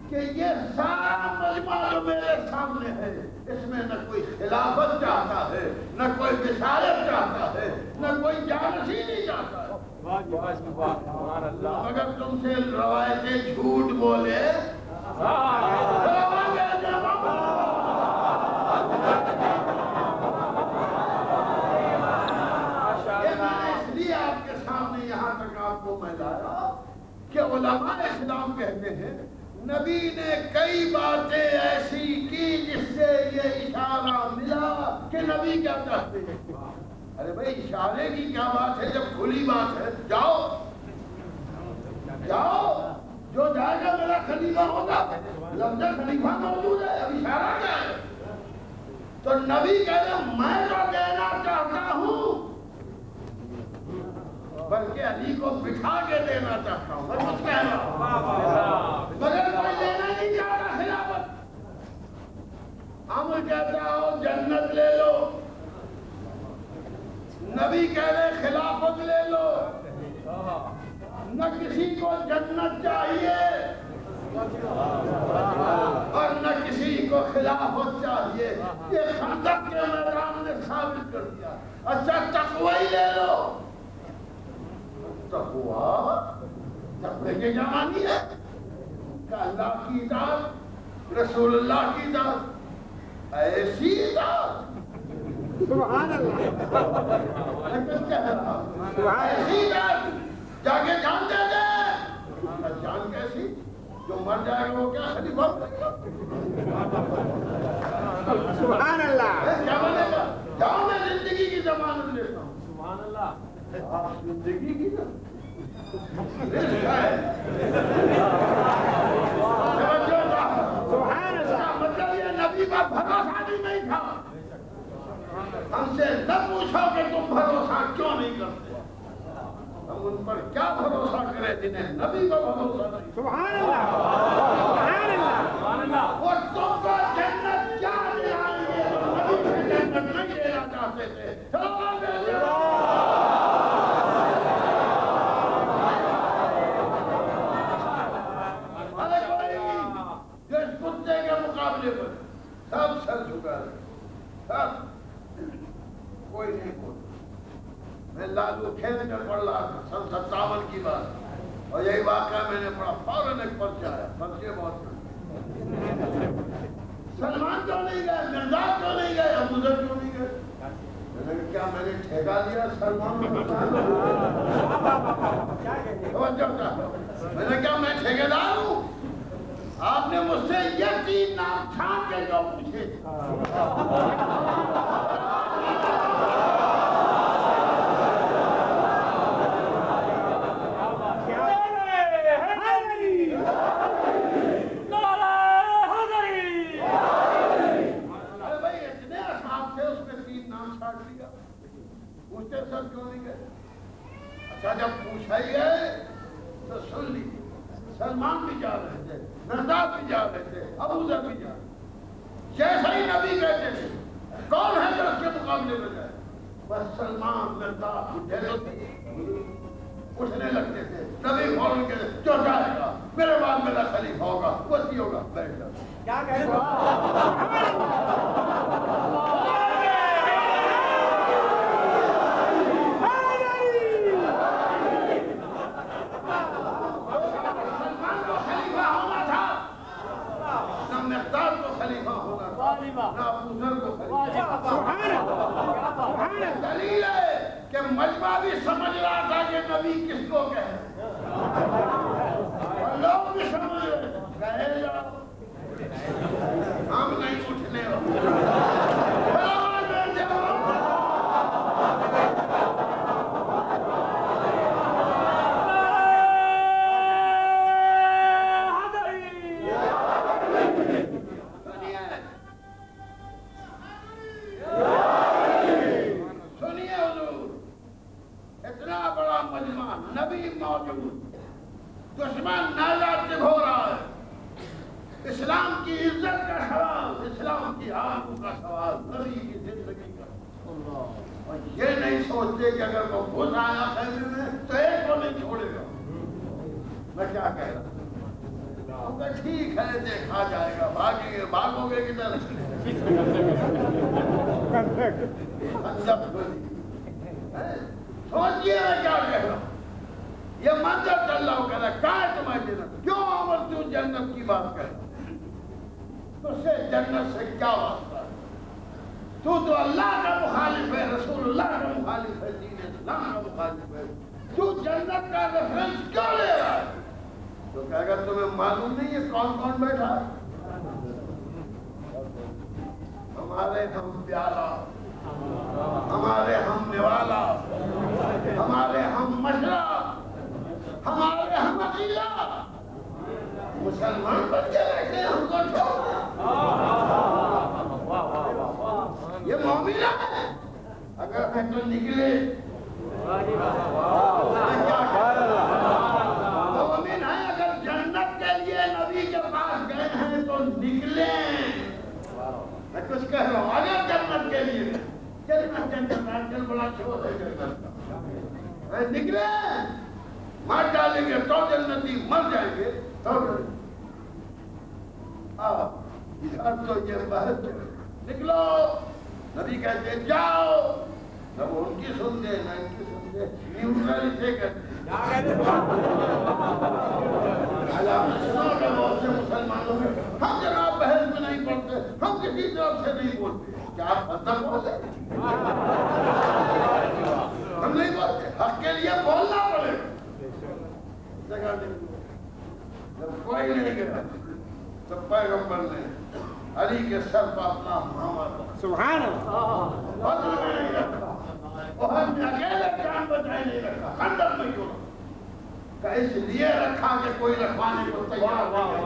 کہ یہ سارا مجمع جو میرے سامنے ہے اس میں نہ کوئی خلافت چاہتا ہے، نہ کوئی وصالت چاہتا ہے، نہ کوئی جانشینی چاہتا ہے، مگر تم سے روایتیں جھوٹ بولے۔ اس لیے آپ کے سامنے یہاں تک آپ کو میں لایا علماء اسلام کہتے ہیں نبی نے کئی باتیں ایسی کی جس سے یہ اشارہ ملا کہ نبی کیا چاہتے ہیں. ارے بھائی اشارے کی کیا بات ہے جب کھلی بات ہے. جاؤ جاؤ، جو جائے گا میرا خلیفہ ہوگا. لفظ خلیفہ موجود ہے، اب اشارہ کیا ہے؟ تو نبی کہہ رہے میں تو دینا چاہتا ہوں بلکہ علی کو بٹھا کے دینا چاہتا ہوں. میں کچھ کہہ رہا ہوں مگر کوئی لینا نہیں چاہتا خلافت. عمر کہتا ہو جنت لے لو، نبی کہہ رہے خلافت لے لو. نہ کسی کو جنت چاہیے اور نہ کسی کو خلافت چاہیے. یہ خندق کے میدان نے ثابت کر دیا. اچھا تقوی ہی لے لو. تقوی کے کیا معنی ہے؟ کہ اللہ کی ذات، رسول اللہ کی ذات، ایسی ذات سبحان اللہ. ایسی ذات جا کے جان دے دے. جان کیسی؟ جو مر جائے گا وہ کیا خلیفہ بنے گا؟ سبحان اللہ. کیا بنے گا؟ جاؤ میں زندگی کی ضمانت لیتا ہوں. سبحان اللہ. زندگی کی نا سبحان اللہ. مطلب یہ نبی کا بھروسہ بھی نہیں تھا. ہم سے نہ پوچھو کہ تم بھروسہ کیوں نہیں کرتے. ہم ان پر کیا بھروسہ کریں جنہیں نبی کا بھروسہ نہیں. سبحان اللہ. سبحان اللہ. سبحان اللہ. اور تم کو جنت کیا دلائیں گے؟ نبی سے جنت نہیں دینا چاہتے تھے. سب سر جھکا رہے، سب کوئی نہیں بولتا. میں لالو کھیل کر پڑھ رہا تھا 57 کی بات، اور یہی واقعہ میں نے پڑھا. فوراً ایک پرچہ آیا. پرچے بہت سلمان کیوں نہیں گئے، مرزا کیوں نہیں گئے، ابو ذر کیوں نہیں گئے؟ میں نے کہا کیا میں نے ٹھیکہ دیا سلمان کو؟ میں نے کہا میں ٹھیکیدار ہوں؟ آپ نے مجھ سے یہ 3 نام چھان کے جو پوچھے. ارے بھائی اتنے اصحاب تھے، اس نے 3 نام چھاٹ دیا. پوچھتے سب کیوں نہیں گئے؟ اچھا جب پوچھا ہی گئے تو سن لیجیے. سلمان بھی جا رہے تھے، مرداد بھی جا رہے تھے، ابو ذر بھی جا رہے تھے. جیسا ہی نبی کہتے تھے کون ہے جو اس کے مقابلے میں جائے؟ بس سلمان مرداد اٹھنے لگتے تھے. نبی فوراً کہتے جو جائے گا میرے بعد میرا خلیفہ ہوگا، وصی ہوگا، بیٹھ جاؤ. کیا کہہ رہے ہو؟ دلیل ہے کہ مجمع بھی سمجھ رہا تھا کہ نبی کس کو کہے، اور لوگ بھی سمجھ رہے کہے جاؤ ہم نہیں اٹھنے دشمن ناراض ہو رہا ہے. اسلام کی عزت کا سوال، اسلام کی آبرو کا سوال، نبی کی زندگی کا. اور یہ نہیں سوچتے کہ اگر وہ گھس آیا خیمے میں تو ایک کو نہیں چھوڑے گا. میں کیا کہہ رہا ہوں؟ ٹھیک ہے دیکھا جائے گا. بھاگیں گے، بھاگو گے کدھر؟ سوچیے میں کیا کہہ رہا ہوں. یہ منظر چل رہا ہوں کہہ رہا کہاں تمہیں جنت؟ کیوں عمر تو جنت کی بات کر رہا؟ تو سے جنت سے کیا واسطہ ہے؟ تو اللہ کا مخالف ہے، رسول اللہ کا مخالف ہے، دین اسلام کا مخالف ہے. تو جنت کا ریفرنس کیوں لے رہا ہے؟ تو کہے گا تمہیں معلوم نہیں ہے کون کون بیٹھا ہے؟ ہمارے ہم پیالہ، ہمارے ہم نوالا، ہمارے ہم مشرا، ہمارے ہم عقیدہ، مسلمان بن کے بیٹھے ہم کو چھوڑا، یہ مومن ہے۔ اگر میں تو نکلے مومن ہے، اگر جنت کے لیے نبی کے پاس گئے ہیں تو نکلیں۔ میں کچھ کہہ رہا ہوں، اگر جنت کے لیے جنت بڑا چھوڑ ہے جنت کا، نکلے مار ڈالیں گے تو جنتی، مر جائیں گے تو ادھر تو یہ بحث نکلو، نبی کہتے جاؤ، نہ وہ ان کی سنتے نہ ان کی سنتے، نیوٹرل سے کرتے بہت سے مسلمانوں میں ہم جناب بحث میں نہیں پڑھتے، ہم کسی طرف سے نہیں بولتے۔ کیا آپ حد بولتے؟ ہم نہیں بولتے، حق کے لیے بولنا پڑے جگہ نہیں۔ جب کوئی نہیں گیا تو پیغمبر نے علی کے سر پر اپنا محمد سبحان اللہ بدر میں نہیں رکھا، احد میں اکیلے جان بچائے نہیں رکھا، خندق میں کیوں کہ اس لیے رکھا کہ کوئی رکھوانے کو تیار نہیں۔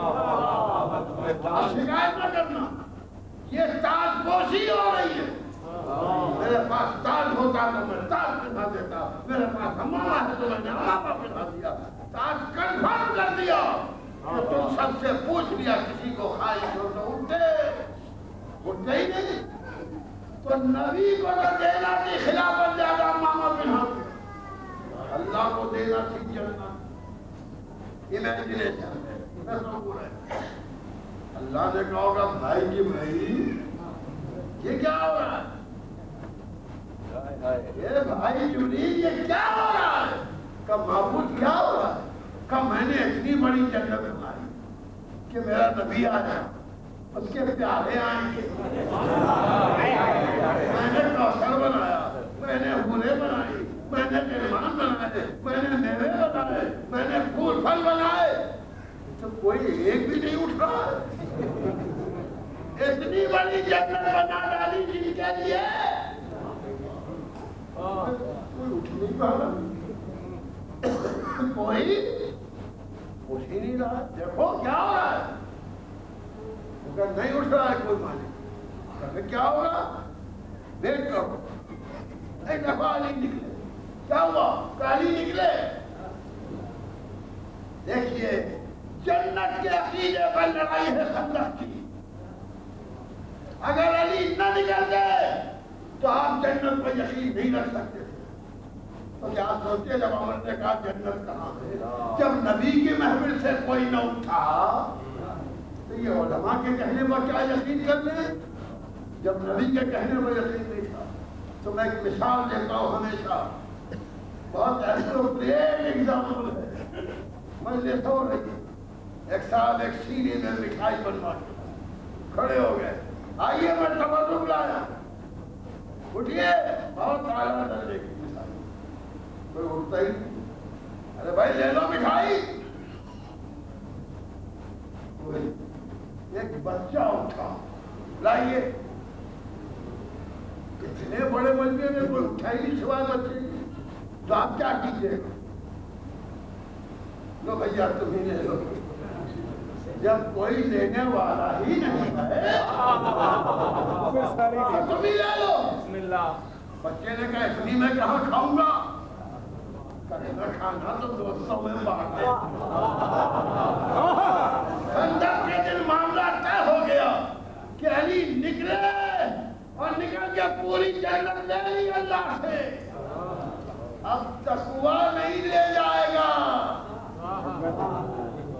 اب شکایت نہ کرنا، یہ تاج پوشی ہو رہی ہے۔ میرے پاس تاج ہوتا تو میں تاج پہنا دیتا، میرے پاس امامہ ہے تو میں نے امامہ پہنا دیا، تاج کنفرم کر دیا کہ تم سب سے پوچھ لیا کسی کو خواہش ہو تو اٹھتے ہی نہیں۔ تو نبی کو نہ دینا تھی خلافت زیادہ امامہ پہنا دیا، اللہ کو دینا تھی جنت۔ امیجنیشن ہے، تصور ہے۔ اللہ نے کہا ہوگا بھائی کی بھائی یہ کیا ہو رہا ہے؟ یہ بھائی جنید یہ کیا ہو رہا ہے؟ کہ معبود کیا ہو رہا ہے؟ کہ میں نے اتنی بڑی جنت بنائی کہ میرا نبی آیا، اس کے پیارے آئیں گے، میں نے کوثر بنایا، میں نے حوریں بنائی، میں نے مہمان بنائے، میں نے میوے بنائے، میں نے پھول پھل بنائے، تو کوئی ایک بھی نہیں اٹھ رہا ہے۔ اتنی بڑی جنت بنا ڈالی جن کے لیے کوئی اٹھ نہیں پا رہا، کوئی اٹھ ہی نہیں رہا۔ دیکھو کیا ہو رہا ہے، نہیں اٹھ رہا ہے کوئی مالک، کیا ہوگا؟ ویٹ کرو، ایک دفعہ علی نکلے، کیا ہوا؟ علی نکلے، دیکھیے جنت کے عقیدے پر لڑائی ہے خندق کی۔ اگر علی نہ نکل گئے تو آپ جنت پر یقین نہیں رکھ سکتے تھے۔ تو کیا سوچتے جب عمر نے کہا جنت کہاں ہے، جب نبی کی محفل سے کوئی نہ اٹھا تو یہ علماء کے کہنے پر کیا یقین کر لیں؟ جب نبی کے کہنے پر یقین نہیں تھا۔ تو میں ایک مثال دیتا ہوں ہمیشہ، بہت ایپروپریٹ ایگزامپل ہے، مجلس ہو رہی ہے، ایک صاحب ایک سینے میں مٹھائی بنوا کے کھڑے ہو گئے، آئیے میں تبرک لایا، اٹھیے، بہت اعلیٰ درجے کی مثال، کوئی اٹھتا ہی نہیں۔ ارے بھائی لے لو مٹھائی، ایک بچہ اٹھا، لائیے، اتنے بڑے مجمع میں کوئی اٹھائی نہیں سوائے بچے کی، تو آپ کیا کیجیے گا؟ لو بھیا تم ہی لے لو، جب کوئی لینے والا ہی نہیں ہے تم ہی لے لو۔ بچے نے کہا اتنی میں کہاں کھاؤں گا، کھانا تو دوستوں میں بانٹ ہے۔ خندق کے دن معاملہ طے ہو گیا کہ علی نکلے اور نکل کے پوری جنت لے لی اللہ سے۔ اب تقوی نہیں لے جائے گا،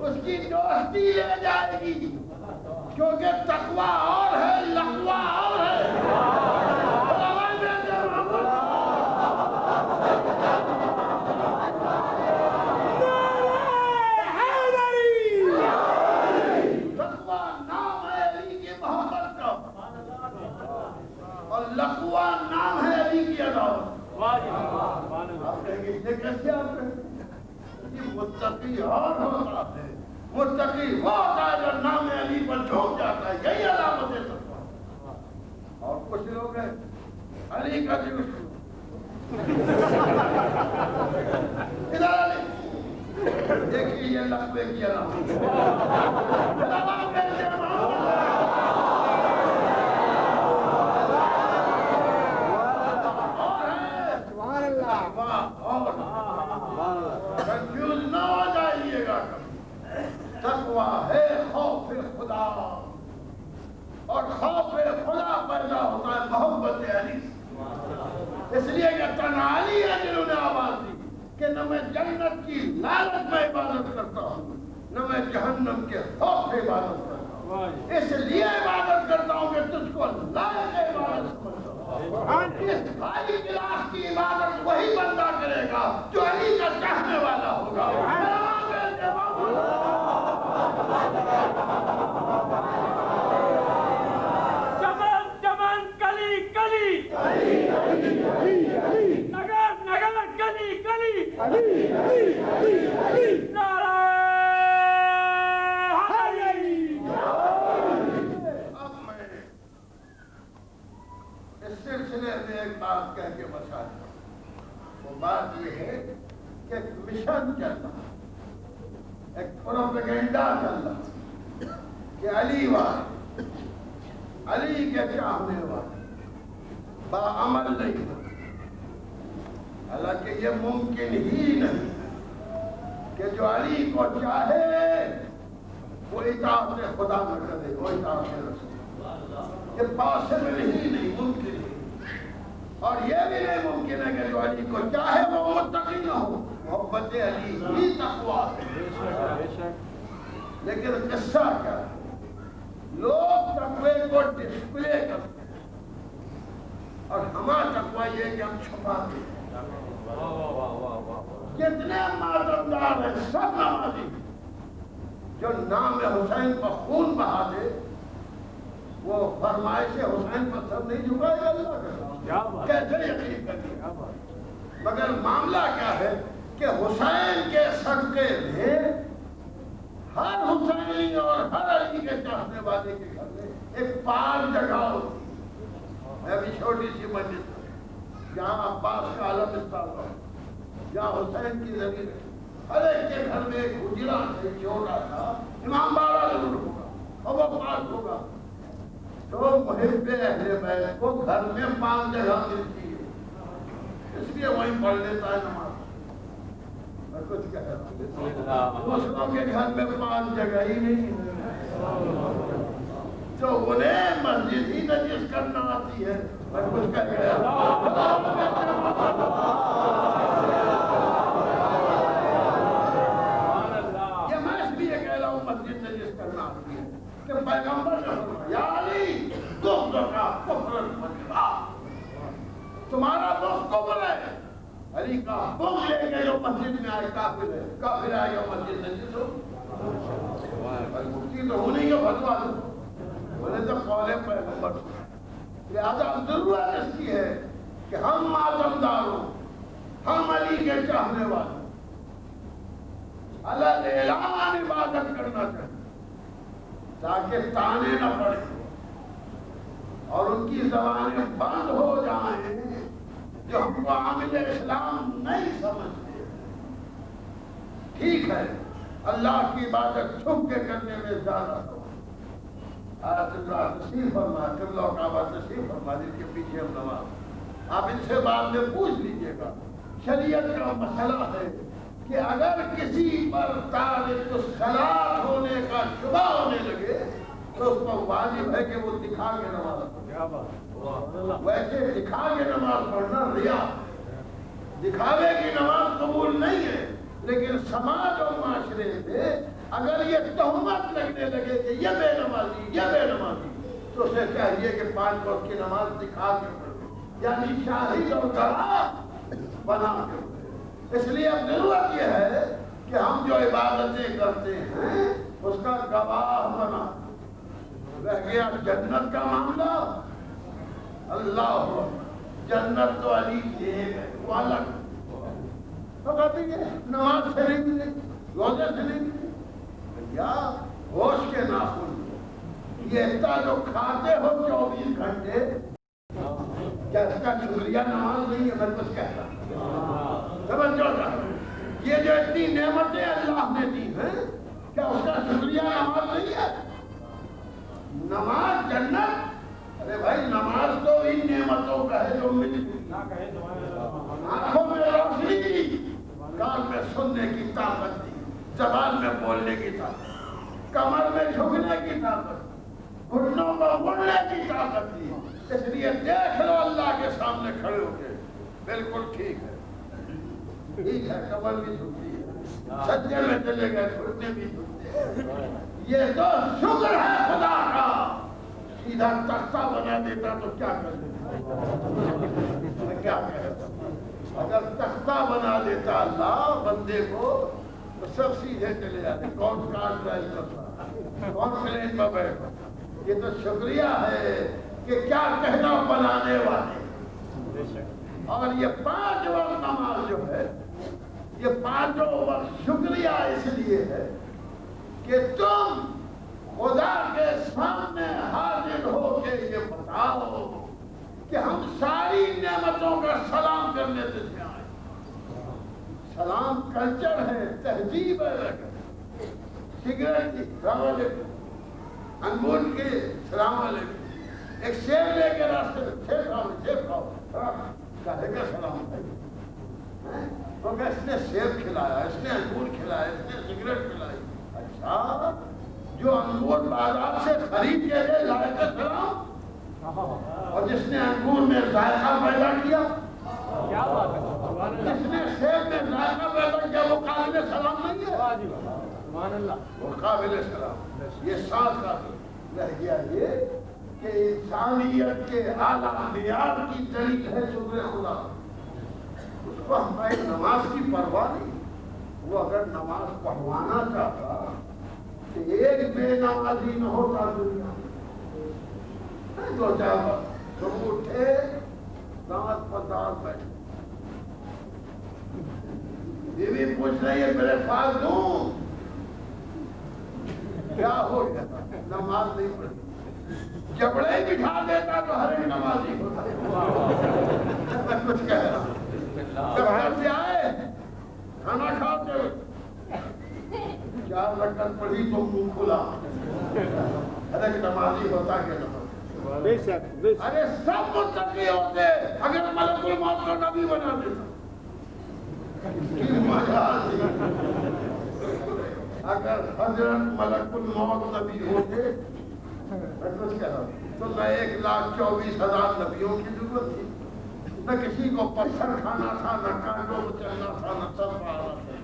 اس کی دوستی لے جائے گی، کیونکہ تقوی اور ہے، لقوہ اور ہے۔ لقوہ نام ہے علی کی عداوت۔ آپ کہیں گے یہ کیسے آپ کہیں؟ یہ متقی اور ہوتا ہے، متقی وہ ہوتا ہے جو نام علی پر جھوک جاتا ہے، یہی علامت تقویٰ۔ اور کچھ لوگ ہیں علی کا جوش ادھر علی دیکھیے یہ لقبے کی علامت کنفیوز نہ ہو جائیے گا۔ تقویٰ ہے خوف خدا، اور خوف خدا پیدا ہوتا ہے محبت علی سے۔ اس لیے کہ تنہا علی ہے جنہوں نے آواز دی کہ نہ میں جنت کی لالچ میں عبادت کرتا ہوں، نہ میں جہنم کے خوف سے عبادت کرتا ہوں، اس لیے عبادت کرتا ہوں کہ تجھ کو لائق عبادت سمجھتا ہوں۔ اس خالی الہ کی عبادت وہی بندہ کرے گا جو علی کا چاہنے والا ہوگا۔ چمن چمن کلی کلی نگر نگر گلی گلی نعرہ حیدری۔ اب میں اس سلسلے میں ایک بات کہہ کے بتا دوں، وہ بات یہ ہے کہ ایک مشن چل رہا، ایک پروپیگنڈا چل رہا کہ علی والے، علی کے چاہنے والے باعمل نہیں ہوتے۔ حالانکہ یہ ممکن ہی نہیں کہ جو علی کو چاہے وہ اطاعت خدا نہ کرے، وہ اطاعت رسول، یہ پاسبل ہی نہیں، ممکن ہی۔ اور یہ بھی نہیں ممکن ہے کہ جو علی کو چاہے وہ متقی نہ ہو۔ محبت علی ہی تقویٰ ہے۔ لیکن قصہ کیا ہے؟ لوگ تقوی کو ڈسپلے کرتے ہیں، اور ہمارا تقوی یہ کہ ہم چھپاتے ہیں۔ کتنے ماتمدار ہیں، سب نمازی، جو نام حسین پر خون بہا دے وہ فرمائش حسین پر سب نہیں جھکائے گا اللہ کا، کیسے یقین کریے؟ مگر معاملہ کیا ہے کہ حسین کے صدقے میں ہر حسینی اور ہر علی کے چاہنے والے کے گھر میں ایک پال جگہ ہوتی ہے۔ ابھی چھوٹی سی مسجد جہاں عباس کا علم استعمال ہے، جہاں حسین کی زمین ہے، ہر ایک کے گھر میں ایک حجرہ ہے چھوٹا سا، امام باڑہ ضرور ہوگا اور وہ پاس ہوگا۔ تو محب اہل بیت کو گھر میں 5 جگہ ملتی ہے، اس لیے وہیں پڑھ لیتا ہے نماز۔ میں کچھ کہہ رہا ہوں، مسلموں کے گھر میں 5 جگہ ہی نہیں ہے، تو انہیں مسجد ہی نجس کرنا آتی ہے۔ میں کچھ کہہ رہا ہوں، یہ میں اس لیے کہہ رہا ہوں مسجد نجس کرنا آتی ہے کہ پیغمبر نے فرمایا یا علی تم کا کفر مجرا، تمہارا بغض کفر ہے۔ علی کا بغض لے کے جو مسجد میں آئے کافر ہے، کافر آئے گا مسجد نجس ہو۔ مفتی تو ہونے کا فتوا دو، بولے تو قول پیغمبر۔ لہذا ضرورت اس کی ہے کہ ہم ماتمدار ہوں، ہم علی کے چاہنے والے اللہ اعلان عبادت کرنا چاہیے تاکہ تانے نہ پڑے اور ان کی زبانیں بند ہو جائیں جو ہم کو عامل اسلام نہیں سمجھتے۔ ٹھیک ہے، اللہ کی عبادت چھپ کے کرنے میں زیادہ ہو۔ تشریف فرما قبلہ کعبہ تشریف فرما جن کے پیچھے ہم نماز، آپ ان سے بعد میں پوچھ لیجئے گا۔ شریعت کا مسئلہ ہے کہ اگر کسی پر تارک الصلاۃ ہونے کا شبہ ہونے لگے تو اس پر واجب ہے کہ وہ دکھا کے نماز پڑھے۔ ویسے دکھا کے نماز پڑھنا ریا، دکھاوے کی نماز قبول نہیں ہے، لیکن سماج اور معاشرے میں اگر یہ تہمت لگنے لگے کہ یہ بے نمازی، یہ بے نمازی، تو اسے چاہیے کہ 5 وقت کی نماز دکھا کے پڑھے، یعنی شاہد اور گواہ بنا کے پڑھے۔ اس لیے اب ضرورت یہ ہے کہ ہم جو عبادتیں کرتے ہیں اس کا گواہ بنا۔ رہ گیا جنت کا معاملہ، اللہ جنت تو علی کی ایک ہے، وہ الگ تو کہتے ہیں نماز سے نہیں ملے، روزے سے نہیں ملے، یا ہوش کے ناخن یہ اتنا جو کھاتے ہو 24 گھنٹے کیا اس کا شکریہ نماز نہیں ہے؟ میں کچھ کہتا سمجھو یہ جو اتنی نعمتیں اللہ نے دی ہیں کیا اس کا شکریہ نماز نہیں ہے؟ نماز جنت، ارے بھائی نماز تو ان نعمتوں کا ہے جو مل آنکھوں میں روشنی، کان میں سننے کی طاقت دی، زبان میں بولنے کی طاقت، کمر میں جھکنے کی طاقت، گھٹنوں کو مڑنے کی طاقت دی۔ اس لیے دیکھ لو اللہ کے سامنے کھڑے ہو کے بالکل ٹھیک ہے، ٹھیک ہے، کمر بھی جھکتی ہے، سجدے میں چلے گئے گھٹنے بھی جھکتے ہیں۔ یہ تو شکر ہے خدا کا۔ سیدھا تختہ بنا دیتا تو کیا کر دیتا؟ میں کیا کہتا؟ اگر تختہ بنا دیتا اللہ بندے کو تو سب سیدھے چلے جاتے، کون کاٹ رہا ہے تختہ، کون پلین پر بیٹھا۔ یہ تو شکریہ ہے کہ کیا کہنا بنانے والے۔ اور یہ 5 وقت نماز جو ہے، یہ 5 وقت شکریہ اس لیے ہے کہ تم خدا کے سامنے حاضر ہو کے یہ بتاؤ کہ ہم ساری نعمتوں کا سلام کرنے سے آئے۔ سلام کلچر ہے، تہذیب ہے۔ سگریٹ کی سلام علیکم، انگور کے سلام علیکم، ایک سیب لے کے راستے سیب کھاؤ کہے گا سلام علیکم، تو کہ اس نے سیب کھلایا، اس نے انگور کھلایا، اس نے سگریٹ کھلائی۔ اچھا جو انگور بازار سے خرید کے لے لائے گا سلام، اور جس نے انگور میں ذائقہ پیدا کیا، جس نے سیب میں ذائقہ پیدا کیا، وہ قابل سلام نہیں ہے؟ وہ قابل سلام۔ یہ ساتھ کا رہ گیا یہ کہ انسانیت کے اعلیٰ معیار کی دلیل ہے شکر خدا۔ اس کو ہماری نماز کی پرواہ نہیں۔ وہ اگر نماز پڑھوانا چاہتا کہ ایک بے نمازی نہ ہوتا دنیا میں، جو چاہتا تم اٹھے دانت پر دانت بیٹھے، بیوی پوچھ رہی ہے میرے پاس دوں، کیا ہو گیا؟ نماز نہیں پڑھی، جبڑے بٹھا دیتا تو ہر ایک نمازی ہوتا۔ میں کچھ کہہ رہا ہوں، جب گھر سے آئے کھانا کھاتے ہوئے 4 رکعت پڑھی تو منہ کھلا، ہر ایک نمازی ہوتا کہ نماز؟ بے شک۔ ارے سب متقی ہوتے اگر ملک الموت کو نبی بنا دیتا، کی مجال تھی۔ اگر حضرت ملک الموت نبی ہوتے تو نہ 1,24,000 نبیوں کی ضرورت تھی، نہ کسی کو پتھر کھانا تھا، نہ کانٹوں کو چلنا تھا، نہ سر پہاڑا تھا۔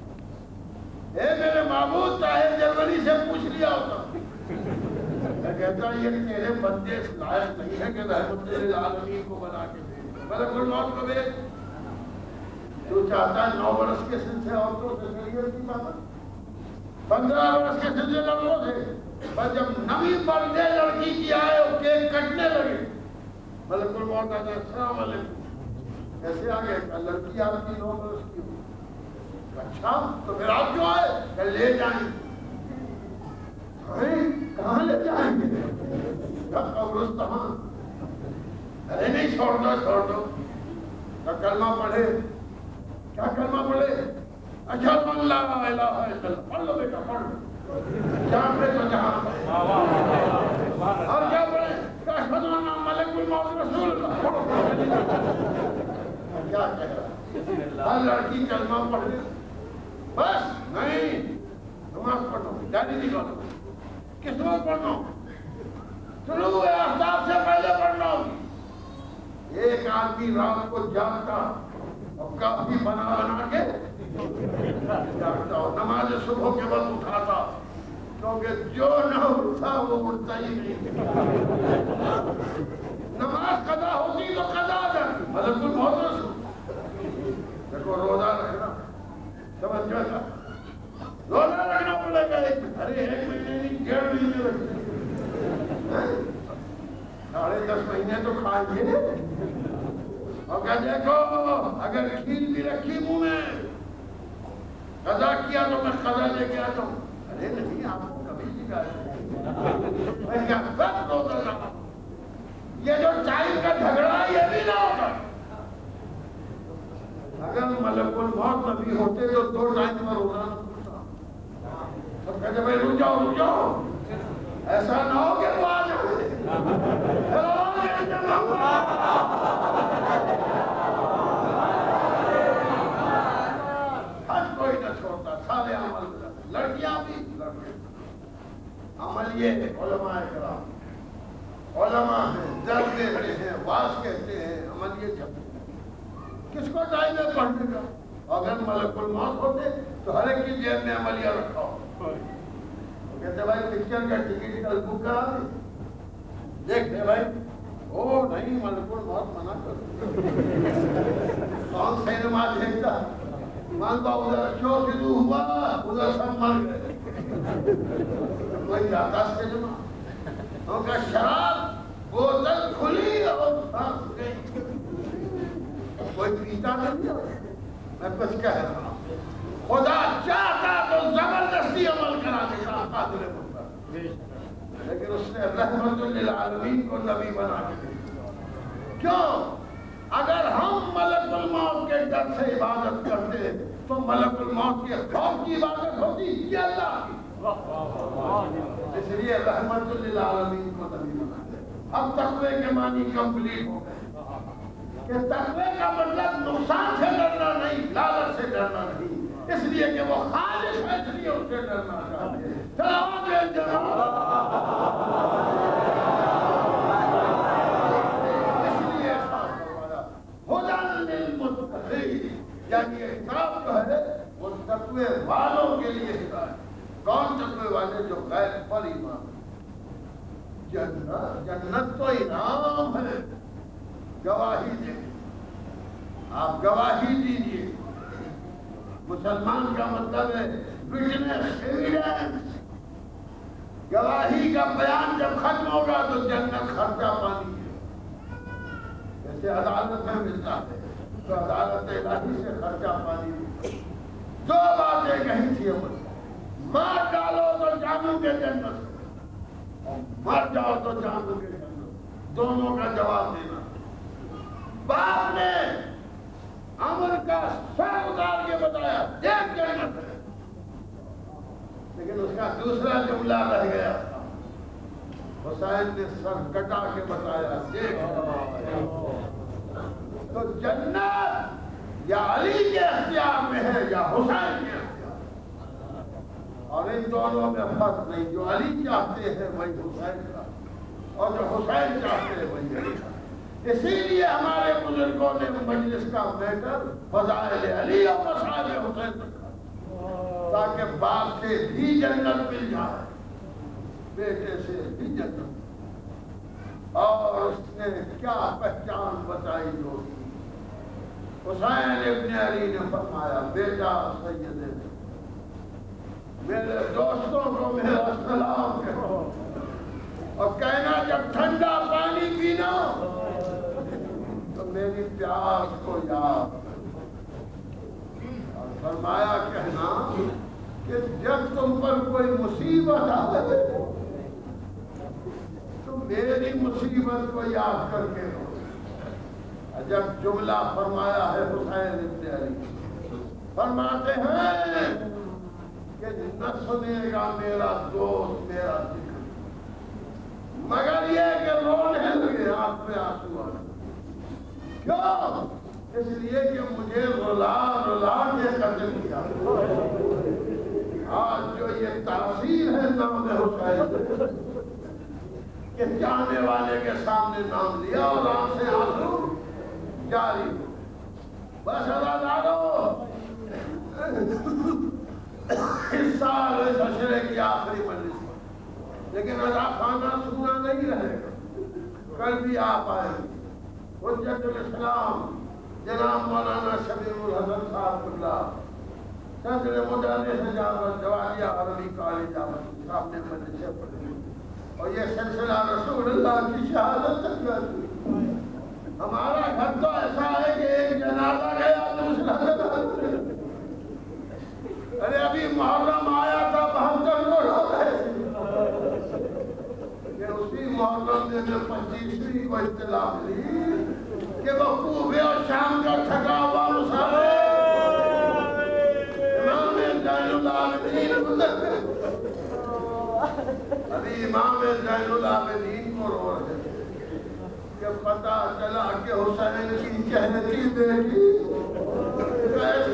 اے میرے معبود چاہے جرمنی سے پوچھ لیا ہوتا، میں کہتا یہ تیرے بندے اس لائق نہیں ہے کہ رحمت للعالمین کو بنا کے دے، ملک الموت کو بھیج۔ جو چاہتا ہے 9 برس کے سن سے عورتوں سے شریعت کی بات، 15 برس کے سن سے لڑکوں سے، پر جب نبی پردے لڑکی کی آئے اور کیک کٹنے لگے، ملک الموت آتا ہے السلام علیکم، کیسے آگے؟ لڑکی آپ کی 9 برس کی ہوئی۔ اچھا تو پھر آپ کیوں آئے؟ کہ لے جائیں۔ کہاں لے جائیں گے؟ قبرستان۔ ارے نہیں چھوڑ دو، کلمہ پڑھے۔ کیا کلمہ پڑھے؟ اشہد ان لا الہ الا اللہ، پڑھ لو بیٹا پڑھ لو، جہاں پہ تو جہاں پہ۔ اور کیا پڑھے؟ اشہد ان ملک الموت رسول اللہ، پڑھو۔ کیا کہہ رہا؟ ہر لڑکی کلمہ پڑھ لے، بس نہیں نماز پڑھو، جاری نکالو۔ کس وقت پڑھنا؟ طلوع آفتاب سے پہلے پڑھنا ہوگی۔ ایک آدمی رات کو جاگتا اور کافی بنا کے جاگتا اور نماز صبح کے وقت اٹھاتا، کیونکہ جو نہ اٹھتا وہ اٹھتا ہی نہیں۔ نماز قضا ہوتی تو قضا جاتی، ملک الموت رسول۔ دیکھو روزہ رکھنا، سمجھ جاتا روزہ رکھنا پڑے گا، ارے 1 مہینے نہیں 1.5 مہینے رکھتے، 10.5 مہینے تو کھائیں گے۔ اور کہ دیکھو اگر کھیر بھی رکھی منہ میں، قضا کیا تو میں قضا لے کے آتا ہوں۔ ارے نہیں، آپ کو بھیج گئے میں کیا سب روزہ رہا یہ جو ٹائم کا جھگڑا یہ بھی نہ ہوتا اگر ملک الموت نبی ہوتے تو 2 ٹائم پر روزہ نہ پوچھتا سب کہتے بھائی رک جاؤ ایسا نہ ہو کہ وہ آ جائے حج کوئی نہ چھوڑتا سارے عمل کرتے لڑکیاں بھی لڑکے عمل یہ ہے علماء کرام علماء ہیں درد دیتے ہیں واس کہتے ہیں عمل یہ جب کس کو ٹائم ہے پڑھنے کا اگر ملک الموت ہوتے تو ہر ایک کی جیب میں عملیہ رکھا ہو کہتے بھائی پکچر کا ٹکٹ کل بک کرا دے دیکھتے بھائی او نہیں ملک الموت منع کر کون سینما دیکھتا مان با ادھر کیوں شروع ہوا ادھر سب مر گئے کوئی جاتا سے جمع ان کا شراب بوتل کھلی اور پھنس گئی کوئی پیتا نہیں میں کچھ کہہ رہا ہوں خدا چاہتا تو زبردستی عمل کرا دیتا قادر مطلق لیکن اس نے رحمت للعالمین کو نبی بنا کے کیوں اگر ہم ملک الموت کے ڈر سے عبادت کرتے تو ملک الموت کے خوف کی عبادت ہوتی یہ اللہ کی اس لیے رحمت للعالمین کو نبی بنا دے اب تقوی کے معنی کمپلیٹ ہو گئے کہ تقوی کا مطلب نقصان سے ڈرنا نہیں لالچ سے ڈرنا نہیں اس لیے کہ وہ خالص ہے اس لیے اس سے ڈرنا چاہتے ہیں سلام جناب اس لیے ہدی للمتقین یعنی کتاب جو ہے وہ تقوی والوں کے لیے ہدایت کون تقوی والے جو غیب پر ایمان جنت تو انعام ہے گواہی دیں آپ گواہی دیجئے مسلمان کا مطلب ہے وٹنس ایویڈنس گواہی کا بیان جب ختم ہوگا تو جنت خرچہ پانی ہے جیسے عدالت میں ملتا ہے تو عدالت الہی سے خرچہ پانی 2 باتیں کہی تھی مار ڈالو تو جانو کے جنت مر جاؤ تو جانو کے جنت دونوں کا جواب دینا باپ نے عمر کا سر اتار کے بتایا دیکھ جنت ہے لیکن اس کا دوسرا جملہ رہ گیا حسین نے سر کٹا کے بتایا دیکھ تو جنت یا علی کے اختیار میں ہے یا حسین کے اختیار اور ان دونوں میں فرق نہیں جو علی چاہتے ہیں وہی حسین کا اور جو حسین چاہتے ہیں وہی علی کا اسی لیے ہمارے بزرگوں نے مجلس کا میٹر فضائل علی اور مصائب حسین رکھا تاکہ باپ سے بھی جنت مل جائے بیٹے سے بھی جنت اور اس نے کیا پہچان بتائی لوگ حسین ابن علی نے فرمایا بیٹا سید میرے دوستوں کو میرا سلام کہو اور کہنا جب ٹھنڈا پانی پینا تو میری پیاس کو یاد اور فرمایا کہنا کہ جب تم پر کوئی مصیبت آئے تو میری مصیبت کو یاد کر کے رو جب جملہ فرمایا ہے حسین ابن علی فرماتے ہیں کہ نہ سنے گا میرا دوست میرا ذکر مگر یہ کہ رونے لگے آپ میں آنسو آئے کیوں اس لیے کہ مجھے رلا رلا کے قتل کیا آج جو یہ تاثیر ہے نام حسین کہ جانے والے کے سامنے نام لیا اور آنکھ سے آنسو جاری بس ادا ڈالو اس سال اس عشرے کی آخری مجلس لیکن ادا خانہ سنا نہیں رہے گا کل بھی آپ آئے حجت الاسلام جناب مولانا شبیر الحسن صاحب اللہ صدر مدرس جوادیہ عربی کالج صاحب نے مجلسیں پڑھی اور یہ سلسلہ رسول اللہ کی شہادت تک کرتی ہمارا گھر تو ایسا ہے کہ ایک جنازہ گیا دوسرا ارے ابھی محرم آیا تھا 72 لوگ ہو گئے کسی کو اطلاع ملی کہ وہ کوفے اور شام کا تھکا ہوا مسافر امام زین العابدین گزر گئے. ابھی امام زین العابدین کو رو رہے کہ پتہ چلا کہ حسین کی چہرتی بیٹی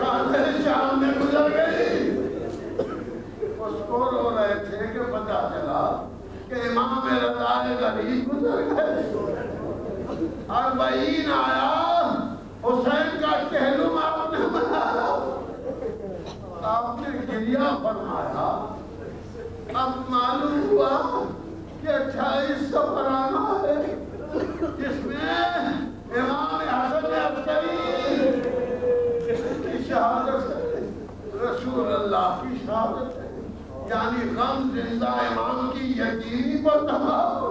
خانہ شام میں گزر گئی. اس کو رو رہے تھے کہ پتہ چلا کہ امام رضا غریب گزر گئے. 40 آیا حسین کا کہلم آپ نے بنایا, آپ نے گریہ فرمایا. اب معلوم ہوا کہ 28 سفر آنا ہے جس میں امام حسن عسکری کی شہادت ہے, رسول اللہ کی شہادت ہے, یعنی غم زندہ امام کی یقینی پر تمام.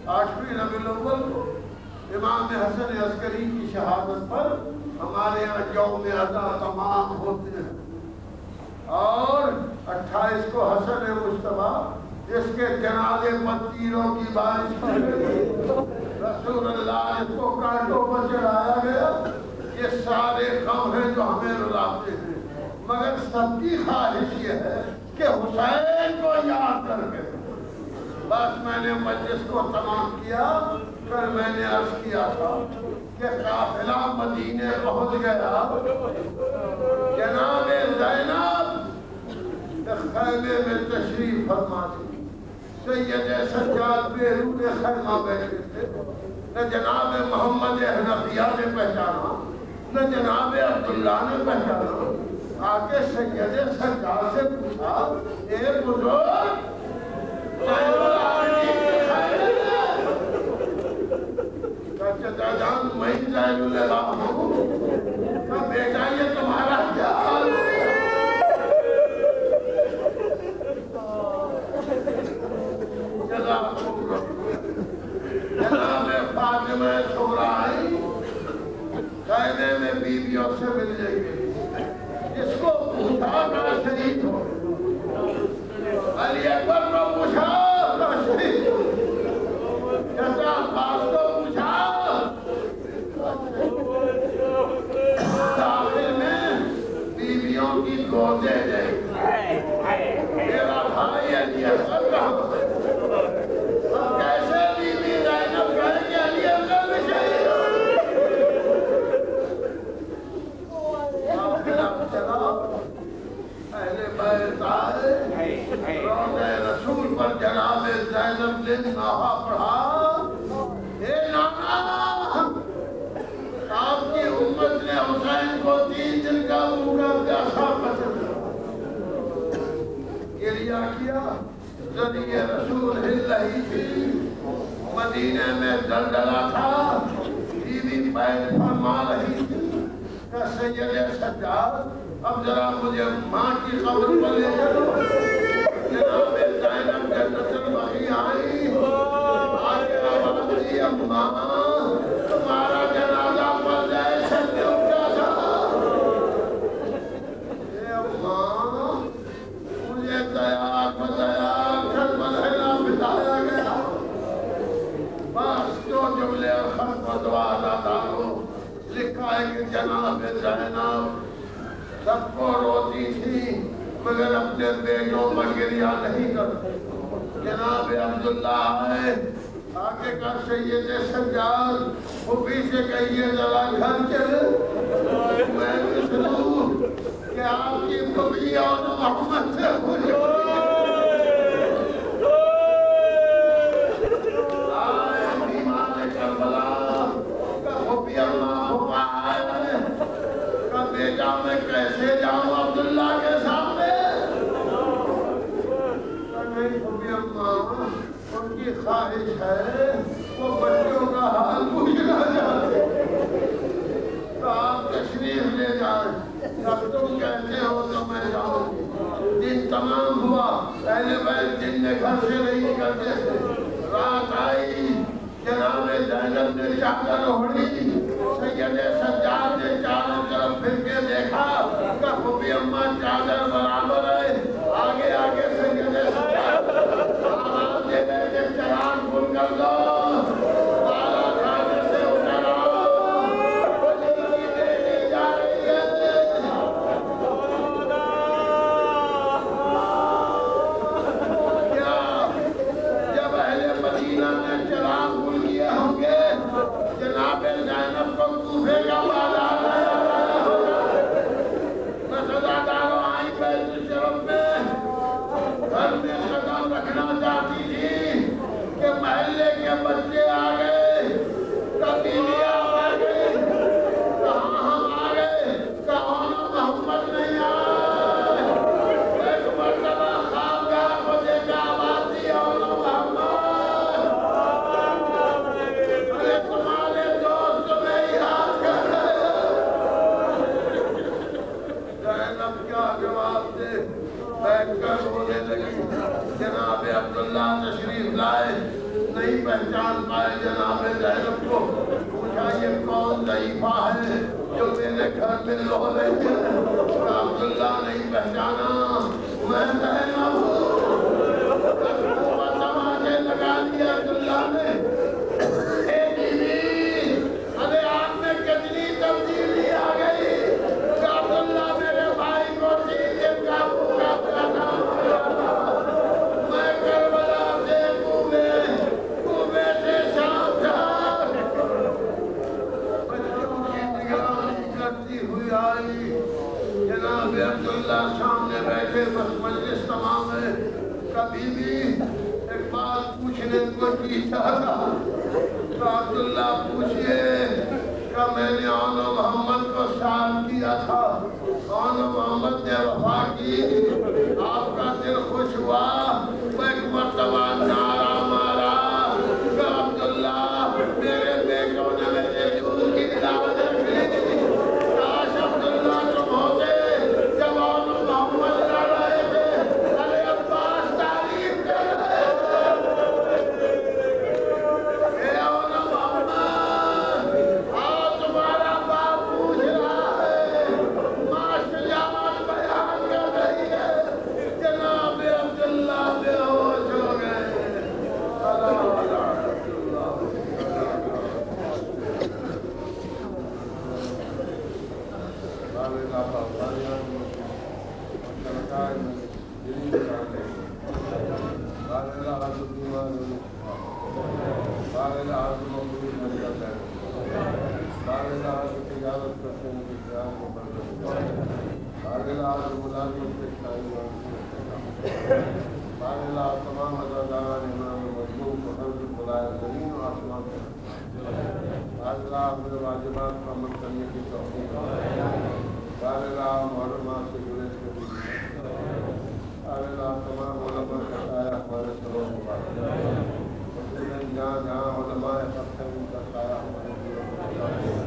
8ویں ربیع الاول کو امام حسن عسکری کی شہادت پر ہمارے یہاں یوم ادا تمام ہوتے ہیں, اور 28 کو حسن مصطفیٰ جس کے جنازے پر تیروں کی بارش کی گئی, رسول اللہ اس کو کانٹوں پر چڑھایا گیا. یہ سارے غم ہیں جو ہمیں رلاتے ہیں, مگر سب کی خواہش یہ ہے کہ حسین کو یاد کر کے. بس میں نے مجلس کو تمام کیا. کل میں نے عرض کیا تھا کہ قافلہ مدینے پہنچ گیا. جناب زینب خیمے میں تشریف فرما تھی. سید سجاد بیرون خیمہ بیٹھے تھے. نہ جناب محمد حنفیہ نے پہچانا, نہ جناب عبداللہ نے پہچانا. آگے سید سجاد سے پوچھا, اے بزرگ چچا جان میں زین العابدین ہوں, کہ بیٹا یہ تمہارا کیا حال ہے؟ جناب فاطمہ صغریٰ آئی, خیمے میں بیویوں سے مل جائے گی. جس کو پوچھا کا شہید ہو, علی اکبر کو پوچھا کا شہید ہو, چچا عباس کو پوچھا. آخر میں بیویوں کی گودے دے, میرا بھائی علی اکبر کہاں؟ کیسے بیوی زینب کہے کہ علی اکبر میں شہید ہو؟ چلا اہل بیت آئے, روضہ رسول پر جناب زینب نے نوحہ پڑھا. اے نانا, آپ کی امت نے حسین کو 3 دن کا بھوکا پیاسا قتل گریہ کیا. ذریعہ رسول ہل رہی تھی, مدینے میں دلدلہ تھا, بیوی بیت فرما رہی تھی کہ سید سجاد اب ذرا مجھے ماں کی قبر پر لے چلو. جناب زینب جنت البقیع آئی, آگے آواز دی, اماں تمہارا جنازہ پڑ جائے سب نے اٹھا تھا. اے اماں مجھے تیار بتایا کل مدینہ بتایا گیا. بس جو جملے اور خط و دعا دادا ہو لکھا ہے کہ جناب زینب سب کو روتی تھی مگر اپنے بیٹوں پر گریہ نہیں کرتی. جناب عبداللہ آئے, آگے کا سید سجاد پھوپھی سے کہیے ذرا گھر چلے, میں بھی سنوں کہ آپ کی پھوپھی اور محمد سے خوش ہوئی. آئے بیمار کربلا کا پھوپھی اللہ پھوپا آئے کا بیٹا میں کیسے جاؤں عبداللہ کے سامنے. نہیں پھوپھی اللہ, ان کی خواہش ہے وہ بچوں کا حال پوچھنا چاہتے, تو آپ تشریف لے جائیں. جب تم کہتے ہو تو میں جاؤں گی. دن تمام ہوا, اہل بیت دن میں گھر سے نہیں کرتے تھے. رات آئی, جناب زینب نے چادر اوڑھی, سید سجاد نے چاروں طرف پھر کے دیکھا کہ پھوپھی اماں چادر برابر ہے. آگے آگے سید سجاد آواز دے دے کے چراغ بن کر دو. میرا بازار میں سزاداروں آئی بیت الشرف میں گھر میں قدم رکھنا چاہتی تھی کہ محلے کے بچے آ گئے، کبھی آ گئے، کہاں ہم آ گئے، کہاں محمد نہیں آئے۔ ایک مرتبہ خوابگاہ کو دیکھا، آواز دی اولا محمد، ارے تمہارے دوست میں ہی ہاتھ کر زینب کیا جواب دے، بیٹھ کر بولنے لگی۔ جناب عبداللہ تشریف لائے، نہیں پہچان پائے جناب زینب کو، پوچھا یہ کون ضعیفہ ہے جو میرے گھر میں لو رہی ہے؟ عبداللہ نہیں پہچانا، میں زینب ہوں۔ تماچے لگا دیا عبداللہ نے، اے بیوی، ارے آپ میں کتنی تبدیلی آ گئی کہ عبداللہ میرے بھائی کو سیدھے قابو کرتا تھا۔ میں کربلا سے کوبے سے شام تک بچوں کی نگرانی کرتی ہوئی آئی۔ جناب عبداللہ سامنے بیٹھے، بس مجلس تمام ہے، کبھی بھی ایک بات پوچھنے کو جی چاہتا تو عبداللہ پوچھئے کہ میں نے آن محمد کو سال کیا تھا، آن محمد نے وفا کی، آپ کا دل خوش ہوا، وہ ایک مرتبہ نعرہ مارا کہ عبداللہ میرے بیٹوں نے میرے جھول کی دعوت رکھی، کاش عبداللہ تم ہوتے جب آن محمد لڑ رہے تھے، ارے عباس تعریف کر رہے اے آن محمد، آج تمہارا باپ پوچھ رہا ہے، ماں شجاعت بیان کر رہی ہے۔ جناب عبداللہ بے ہوش ہو گئے۔ تمام ازاداران امام مظلوم کو حفظ بلائے زمین و آسمان اللہ اپنے واجبات کو عمل کرنے کی توفیق اللہ محرمات سے جڑے کبھی اللہ تمام علماء کا سایہ ہمارے سروں مبارک جہاں جہاں علماء حق ہیں ان کا سایہ ہمارے سروں مبارک